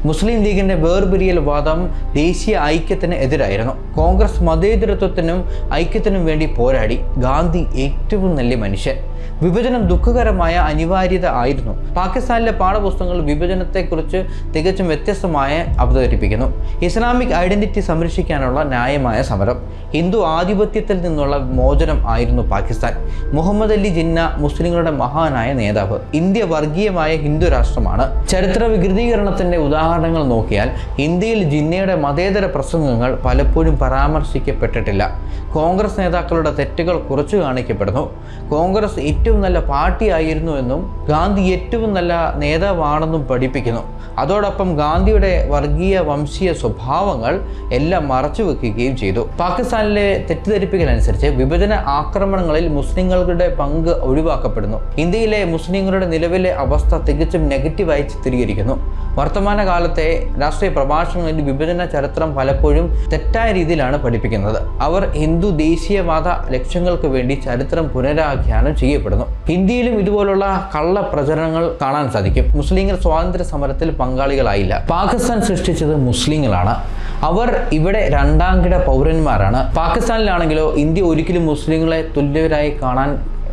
മുസ്ലിം ലീഗിന്റെ വേർപിരിയൽ വാദം ദേശീയ ഐക്യത്തിന് എതിരായിരുന്നു. കോൺഗ്രസ് മതേതരത്വത്തിനും ഐക്യത്തിനും വേണ്ടി പോരാടി. ഗാന്ധി ഏറ്റവും നല്ല മനുഷ്യൻ. വിഭജനം ദുഃഖകരമായ അനിവാര്യത ആയിരുന്നു. പാകിസ്ഥാനിലെ പാഠപുസ്തകങ്ങൾ വിഭജനത്തെക്കുറിച്ച് തികച്ചും വ്യത്യസ്തമായി അവതരിപ്പിക്കുന്നു. ഇസ്ലാമിക് ഐഡന്റിറ്റി സംരക്ഷിക്കാനുള്ള ന്യായമായ സമരം. ഹിന്ദു ആധിപത്യത്തിൽ നിന്നുള്ള മോചനം ആയിരുന്നു പാകിസ്ഥാൻ. മുഹമ്മദ് അലി ജിന്ന മുസ്ലിങ്ങളുടെ മഹാനായ നേതാവ്. ഇന്ത്യ വർഗീയമായ ഹിന്ദു രാഷ്ട്രമാണ്. ചരിത്ര വികൃതീകരണത്തിന്റെ ഉദാഹരണങ്ങൾ നോക്കിയാൽ ഇന്ത്യയിൽ ജിന്നയുടെ മതേതര പ്രസംഗങ്ങൾ പലപ്പോഴും പരാമർശിക്കപ്പെട്ടിട്ടില്ല. കോൺഗ്രസ് നേതാക്കളുടെ തെറ്റുകൾ കുറച്ചു കാണിക്കപ്പെടുന്നു. കോൺഗ്രസ് ഏറ്റവും നല്ല പാർട്ടിയായിരുന്നു എന്നും ഗാന്ധി ഏറ്റവും നല്ല നേതാവാണെന്നും പഠിപ്പിക്കുന്നു. അതോടൊപ്പം ഗാന്ധിയുടെ വർഗീയ വംശീയ സ്വഭാവങ്ങൾ എല്ലാം മറച്ചുവെക്കുകയും ചെയ്തു. പാകിസ്ഥാനിലെ തെറ്റിദ്ധരിപ്പിക്കലനുസരിച്ച് വിഭജന ആക്രമണങ്ങളിൽ മുസ്ലിങ്ങളുടെ പങ്ക് ഒഴിവാക്കപ്പെടുന്നു. ഇന്ത്യയിലെ മുസ്ലിങ്ങളുടെ നിലവിലെ അവസ്ഥ തികച്ചും നെഗറ്റീവായി ചിത്രീകരിക്കുന്നു. വർത്തമാനകാലത്തെ രാഷ്ട്രീയ പ്രഭാഷണങ്ങളിൽ വിഭജന ചരിത്രം പലപ്പോഴും തെറ്റായ രീതിയിലാണ് പഠിപ്പിക്കുന്നത്. അവർ ഹിന്ദു ദേശീയവാദ ലക്ഷ്യങ്ങൾക്ക് വേണ്ടി ചരിത്രം പുനരാഖ്യാനം ചെയ്യപ്പെടുന്നു. ഇന്ത്യയിലും ഇതുപോലുള്ള കള്ള പ്രചരണങ്ങൾ കാണാൻ സാധിക്കും. മുസ്ലിങ്ങൾ സ്വാതന്ത്ര്യ സമരത്തിൽ പങ്കാളികളായില്ല. പാകിസ്ഥാൻ സൃഷ്ടിച്ചത് മുസ്ലിങ്ങളാണ്. അവർ ഇവിടെ രണ്ടാംകിട പൗരന്മാരാണ്. പാകിസ്ഥാനിലാണെങ്കിലോ ഇന്ത്യ ഒരിക്കലും മുസ്ലിങ്ങളെ തുല്യരായി കാണാൻ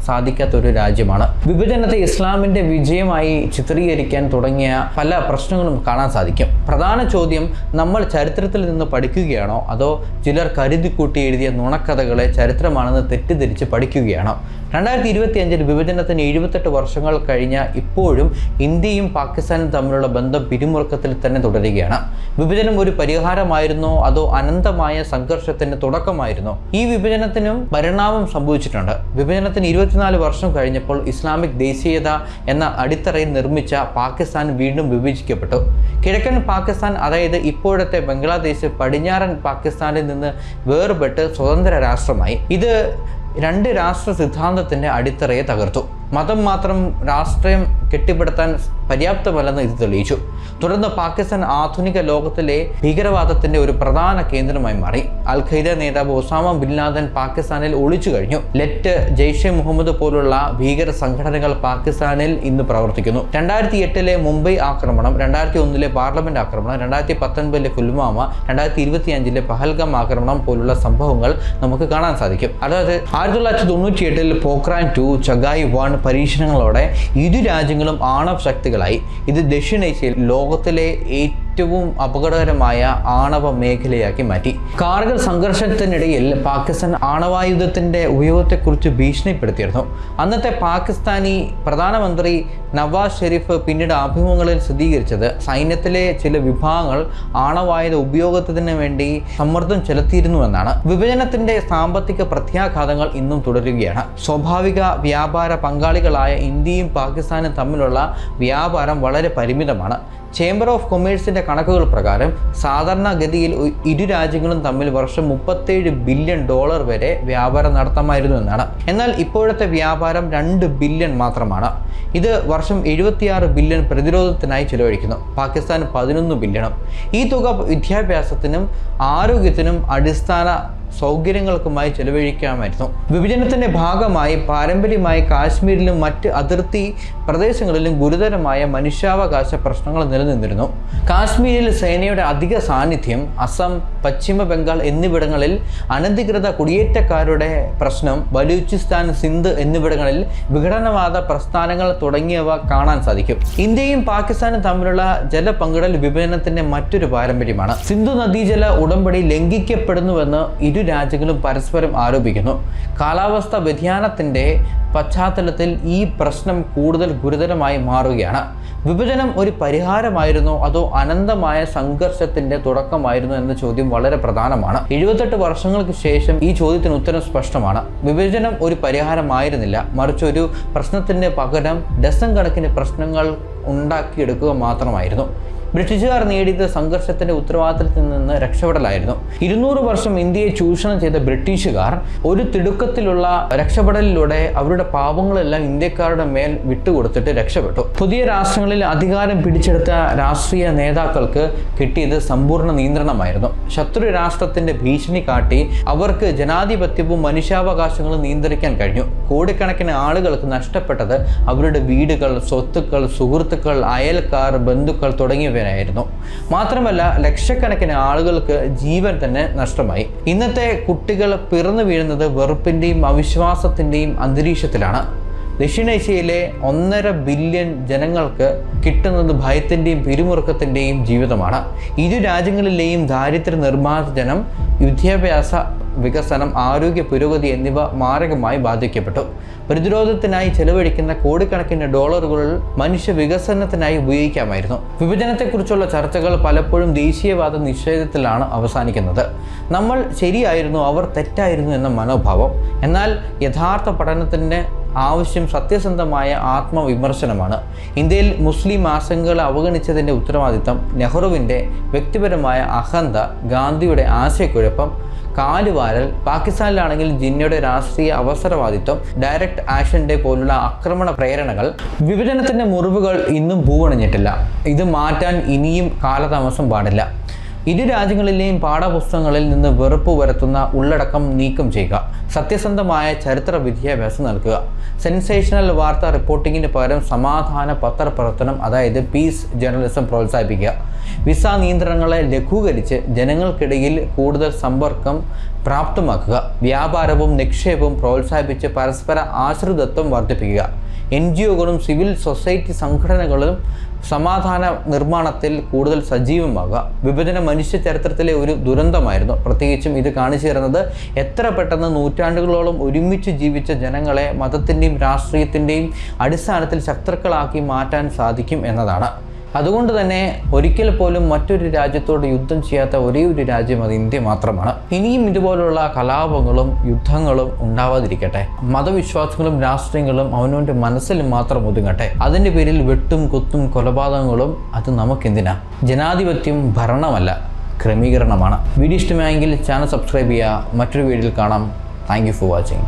സാധിക്കാത്തൊരു രാജ്യമാണ്. വിഭജനത്തെ ഇസ്ലാമിൻ്റെ വിജയമായി ചിത്രീകരിക്കാൻ തുടങ്ങിയ പല പ്രശ്നങ്ങളും കാണാൻ സാധിക്കും. പ്രധാന ചോദ്യം: നമ്മൾ ചരിത്രത്തിൽ നിന്ന് പഠിക്കുകയാണോ അതോ ചിലർ കരുതിക്കൂട്ടി എഴുതിയ നുണക്കഥകളെ ചരിത്രമാണെന്ന് തെറ്റിദ്ധരിച്ച് പഠിക്കുകയാണോ? 2025 വിഭജനത്തിന് 78 വർഷങ്ങൾ കഴിഞ്ഞ ഇപ്പോഴും ഇന്ത്യയും പാകിസ്ഥാനും തമ്മിലുള്ള ബന്ധം പിരിമുറുക്കത്തിൽ തന്നെ തുടരുകയാണ്. വിഭജനം ഒരു പരിഹാരമായിരുന്നോ അതോ അനന്തമായ സംഘർഷത്തിന് തുടക്കമായിരുന്നോ? ഈ വിഭജനത്തിനും പരിണാമം സംഭവിച്ചിട്ടുണ്ട്. വിഭജനത്തിന് 24 വർഷം കഴിഞ്ഞപ്പോൾ ഇസ്ലാമിക് ദേശീയത എന്ന അടിത്തറയിൽ നിർമ്മിച്ച പാകിസ്ഥാൻ വീണ്ടും വിഭജിക്കപ്പെട്ടു. കിഴക്കൻ പാകിസ്ഥാൻ, അതായത് ഇപ്പോഴത്തെ ബംഗ്ലാദേശ്, പടിഞ്ഞാറൻ പാകിസ്ഥാനിൽ നിന്ന് വേർപെട്ട് സ്വതന്ത്ര രാഷ്ട്രമായി. ഇത് രണ്ട് രാഷ്ട്ര സിദ്ധാന്തത്തിൻ്റെ അടിത്തറയെ തകർത്തു. മതം മാത്രം രാഷ്ട്രീയം കെട്ടിപ്പടുത്താൻ പര്യാപ്തമല്ലെന്ന് ഇത് തെളിയിച്ചു. തുടർന്ന് പാകിസ്ഥാൻ ആധുനിക ലോകത്തിലെ ഭീകരവാദത്തിന്റെ ഒരു പ്രധാന കേന്ദ്രമായി മാറി. അൽ ഖൈദ നേതാവ് ഒസാമ ബിൻ ലാദൻ പാകിസ്ഥാനിൽ ഒളിച്ചു കഴിഞ്ഞു. ലെറ്റ്, ജെയ്ഷെ മുഹമ്മദ് പോലുള്ള ഭീകര സംഘടനകൾ പാകിസ്ഥാനിൽ ഇന്ന് പ്രവർത്തിക്കുന്നു. 2008 മുംബൈ ആക്രമണം, 2001 പാർലമെന്റ് ആക്രമണം, 2019 പുൽവാമ, 2025 പഹൽഗാം ആക്രമണം പോലുള്ള സംഭവങ്ങൾ നമുക്ക് കാണാൻ സാധിക്കും. അതായത് 1998 പോക്രാൻ 2, ചഗായ് 1 പരീക്ഷണങ്ങളോടെ ഇരു രാജ്യങ്ങളും ആണവ ശക്തികളായി. ഇത് ദക്ഷിണേഷ്യയിൽ ലോകത്തിലെ ഏറ്റവും അപകടകരമായ ആണവ മേഖലയാക്കി മാറ്റി. കാർഗിൽ സംഘർഷത്തിനിടയിൽ പാകിസ്ഥാൻ ആണവായുധത്തിന്റെ ഉപയോഗത്തെക്കുറിച്ച് ഭീഷണിപ്പെടുത്തിയിരുന്നു. അന്നത്തെ പാകിസ്ഥാനി പ്രധാനമന്ത്രി നവാസ് ഷെരീഫ് പിന്നീട് അഭിമുഖങ്ങളിൽ സ്ഥിരീകരിച്ചത് സൈന്യത്തിലെ ചില വിഭാഗങ്ങൾ ആണവായുധ ഉപയോഗത്തിന് വേണ്ടി സമ്മർദ്ദം ചെലുത്തിയിരുന്നുവെന്നാണ്. വിഭജനത്തിന്റെ സാമ്പത്തിക പ്രത്യാഘാതങ്ങൾ ഇന്നും തുടരുകയാണ്. സ്വാഭാവിക വ്യാപാര പങ്കാളികളായ ഇന്ത്യയും പാകിസ്ഥാനും തമ്മിലുള്ള വ്യാപാരം വളരെ പരിമിതമാണ്. ചേംബർ ഓഫ് കൊമേഴ്സിന്റെ കണക്കുകൾ പ്രകാരം സാധാരണഗതിയിൽ ഇരു രാജ്യങ്ങളും തമ്മിൽ വർഷം $37 ബില്യൺ വരെ വ്യാപാരം നടത്താമായിരുന്നു എന്നാണ്. എന്നാൽ ഇപ്പോഴത്തെ വ്യാപാരം $2 ബില്യൺ മാത്രമാണ്. ഇത് വർഷം 76 ബില്യൺ പ്രതിരോധത്തിനായി ചിലവഴിക്കുന്നു. പാകിസ്ഥാൻ 11 ബില്യണും. ഈ തുക വിദ്യാഭ്യാസത്തിനും ആരോഗ്യത്തിനും അടിസ്ഥാന സൗകര്യങ്ങൾക്കുമായി ചെലവഴിക്കാമായിരുന്നു. വിഭജനത്തിന്റെ ഭാഗമായി പാരമ്പര്യമായി കാശ്മീരിലും മറ്റ് അതിർത്തി പ്രദേശങ്ങളിലും ഗുരുതരമായ മനുഷ്യാവകാശ പ്രശ്നങ്ങൾ നിലനിന്നിരുന്നു. കാശ്മീരിൽ സേനയുടെ അധിക സാന്നിധ്യം, അസം, പശ്ചിമ ബംഗാൾ എന്നിവിടങ്ങളിൽ അനധികൃത കുടിയേറ്റക്കാരുടെ പ്രശ്നം, ബലൂചിസ്ഥാൻ, സിന്ധ് എന്നിവിടങ്ങളിൽ വിഘടനവാദ പ്രസ്ഥാനങ്ങൾ തുടങ്ങിയവ കാണാൻ സാധിക്കും. ഇന്ത്യയും പാകിസ്ഥാനും തമ്മിലുള്ള ജലപങ്കിടൽ വിഭജനത്തിന്റെ മറ്റൊരു പാരമ്പര്യമാണ്. സിന്ധു നദീജല ഉടമ്പടി ലംഘിക്കപ്പെടുന്നുവെന്ന് ഇരു രാജ്യങ്ങളും പരസ്പരം ആരോപിക്കുന്നു. കാലാവസ്ഥാ വ്യതിയാനത്തിൻ്റെ പശ്ചാത്തലത്തിൽ ഈ പ്രശ്നം കൂടുതൽ ഗുരുതരമായി മാറുകയാണ്. വിഭജനം ഒരു പരിഹാരമായിരുന്നോ അതോ അനന്തമായ സംഘർഷത്തിന്റെ തുടക്കമായിരുന്നോ എന്ന ചോദ്യം വളരെ പ്രധാനമാണ്. 78 വർഷങ്ങൾക്ക് ശേഷം ഈ ചോദ്യത്തിന് ഉത്തരം സ്പഷ്ടമാണ്. വിഭജനം ഒരു പരിഹാരമായിരുന്നില്ല, മറിച്ച് ഒരു പ്രശ്നത്തിന് പകരം ഡസൻ കണക്കിന് പ്രശ്നങ്ങൾ ഉണ്ടാക്കിയെടുക്കുക മാത്രമായിരുന്നു. ബ്രിട്ടീഷുകാർ നേടിയത് സംഘർഷത്തിന്റെ ഉത്തരവാദിത്തത്തിൽ നിന്ന് രക്ഷപ്പെടലായിരുന്നു. 200 വർഷം ഇന്ത്യയെ ചൂഷണം ചെയ്ത ബ്രിട്ടീഷുകാർ ഒരു തിടുക്കത്തിലുള്ള രക്ഷപ്പെടലിലൂടെ അവരുടെ പാപങ്ങളെല്ലാം ഇന്ത്യക്കാരുടെ മേൽ വിട്ടുകൊടുത്തിട്ട് രക്ഷപ്പെട്ടു. പുതിയ രാഷ്ട്രങ്ങളിൽ അധികാരം പിടിച്ചെടുത്ത രാഷ്ട്രീയ നേതാക്കൾക്ക് കിട്ടിയത് സമ്പൂർണ്ണ നിയന്ത്രണമായിരുന്നു. ശത്രു രാഷ്ട്രത്തിന്റെ ഭീഷണി കാട്ടി അവർക്ക് ജനാധിപത്യവും മനുഷ്യാവകാശങ്ങളും നിയന്ത്രിക്കാൻ കഴിഞ്ഞു. കോടിക്കണക്കിന് ആളുകൾക്ക് നഷ്ടപ്പെട്ടത് അവരുടെ വീടുകൾ, സ്വത്തുക്കൾ, സുഹൃത്തുക്കൾ, അയൽക്കാർ, ബന്ധുക്കൾ തുടങ്ങിയവ ായിരുന്നു. മാത്രമല്ല ലക്ഷക്കണക്കിന് ആളുകൾക്ക് ജീവൻ തന്നെ നഷ്ടമായി. ഇന്നത്തെ കുട്ടികൾ പിറന്നു വീഴുന്നത് വെറുപ്പിന്റെയും അവിശ്വാസത്തിന്റെയും അന്തരീക്ഷത്തിലാണ്. ദക്ഷിണേഷ്യയിലെ 1.5 ബില്യൺ ജനങ്ങൾക്ക് കിട്ടുന്നത് ഭയത്തിന്റെയും പിരിമുറുക്കത്തിന്റെയും ജീവിതമാണ്. ഇരു രാജ്യങ്ങളിലെയും ദാരിദ്ര്യ നിർമ്മാർജ്ജനം, വിദ്യാഭ്യാസ വികസനം, ആരോഗ്യ പുരോഗതി എന്നിവ മാരകമായി ബാധിക്കപ്പെട്ടു. പ്രതിരോധത്തിനായി ചെലവഴിക്കുന്ന കോടിക്കണക്കിന് ഡോളറുകൾ മനുഷ്യ വികസനത്തിനായി ഉപയോഗിക്കാമായിരുന്നു. വിഭജനത്തെക്കുറിച്ചുള്ള ചർച്ചകൾ പലപ്പോഴും ദേശീയവാദ നിഷേധത്തിലാണ് അവസാനിക്കുന്നത്. നമ്മൾ ശരിയായിരുന്നു, അവർ തെറ്റായിരുന്നു എന്ന മനോഭാവം. എന്നാൽ യഥാർത്ഥ പഠനത്തിൻ്റെ ആവശ്യം സത്യസന്ധമായ ആത്മവിമർശനമാണ്. ഇന്ത്യയിൽ മുസ്ലിം ആശങ്കകളെ അവഗണിച്ചതിൻ്റെ ഉത്തരവാദിത്തം നെഹ്റുവിൻ്റെ വ്യക്തിപരമായ അഹന്ത, ഗാന്ധിയുടെ ആശയക്കുഴപ്പം, കാലുവാരൽ, പാകിസ്ഥാനിലാണെങ്കിൽ ജിന്നയുടെ രാഷ്ട്രീയ അവസരവാദിത്വം, ഡയറക്റ്റ് ആക്ഷൻ്റെ പോലുള്ള ആക്രമണ പ്രേരണകൾ, വിഭജനത്തിൻ്റെ മുറിവുകൾ ഇന്നും പൂവണിഞ്ഞിട്ടില്ല. ഇത് മാറ്റാൻ ഇനിയും കാലതാമസം പാടില്ല. ഇരു രാജ്യങ്ങളിലെയും പാഠപുസ്തകങ്ങളിൽ നിന്ന് വെറുപ്പ് വരുത്തുന്ന ഉള്ളടക്കം നീക്കം ചെയ്യുക. സത്യസന്ധമായ ചരിത്ര വിദ്യാഭ്യാസം നൽകുക. സെൻസേഷണൽ വാർത്താ റിപ്പോർട്ടിങ്ങിന് പകരം സമാധാന പത്രപ്രവർത്തനം, അതായത് പീസ് ജേർണലിസം പ്രോത്സാഹിപ്പിക്കുക. വിസ നിയന്ത്രണങ്ങളെ ലഘൂകരിച്ച് ജനങ്ങൾക്കിടയിൽ കൂടുതൽ സമ്പർക്കം പ്രാപ്തമാക്കുക. വ്യാപാരവും നിക്ഷേപവും പ്രോത്സാഹിപ്പിച്ച് പരസ്പര ആശ്രിതത്വം വർദ്ധിപ്പിക്കുക. NGOകളും സിവിൽ സൊസൈറ്റി സംഘടനകളും സമാധാന നിർമ്മാണത്തിൽ കൂടുതൽ സജീവമാകുക. വിഭജനം മനുഷ്യ ചരിത്രത്തിലെ ഒരു ദുരന്തമായിരുന്നു. പ്രത്യേകിച്ചും ഇത് കാണിച്ചു തരുന്നത് എത്ര പെട്ടെന്ന് നൂറ്റാണ്ടുകളോളം ഒരുമിച്ച് ജീവിച്ച ജനങ്ങളെ മതത്തിൻ്റെയും രാഷ്ട്രീയത്തിൻ്റെയും അടിസ്ഥാനത്തിൽ ശത്രുക്കളാക്കി മാറ്റാൻ സാധിക്കും എന്നതാണ്. അതുകൊണ്ട് തന്നെ ഒരിക്കൽ പോലും മറ്റൊരു രാജ്യത്തോട് യുദ്ധം ചെയ്യാത്ത ഒരേ ഒരു രാജ്യം അത് ഇന്ത്യ മാത്രമാണ്. ഇനിയും ഇതുപോലുള്ള കലാപങ്ങളും യുദ്ധങ്ങളും ഉണ്ടാവാതിരിക്കട്ടെ. മതവിശ്വാസങ്ങളും രാഷ്ട്രീയങ്ങളും അവനവൻ്റെ മനസ്സിൽ മാത്രം ഒതുങ്ങട്ടെ. അതിൻ്റെ പേരിൽ വെട്ടും കുത്തും കൊലപാതകങ്ങളും അത് നമുക്കെന്തിനാ? ജനാധിപത്യം ഭരണമല്ല, ക്രമീകരണമാണ്. വീഡിയോ ഇഷ്ടമായെങ്കിൽ ചാനൽ സബ്സ്ക്രൈബ് ചെയ്യുക. മറ്റൊരു വീഡിയോയിൽ കാണാം. Thank you for watching.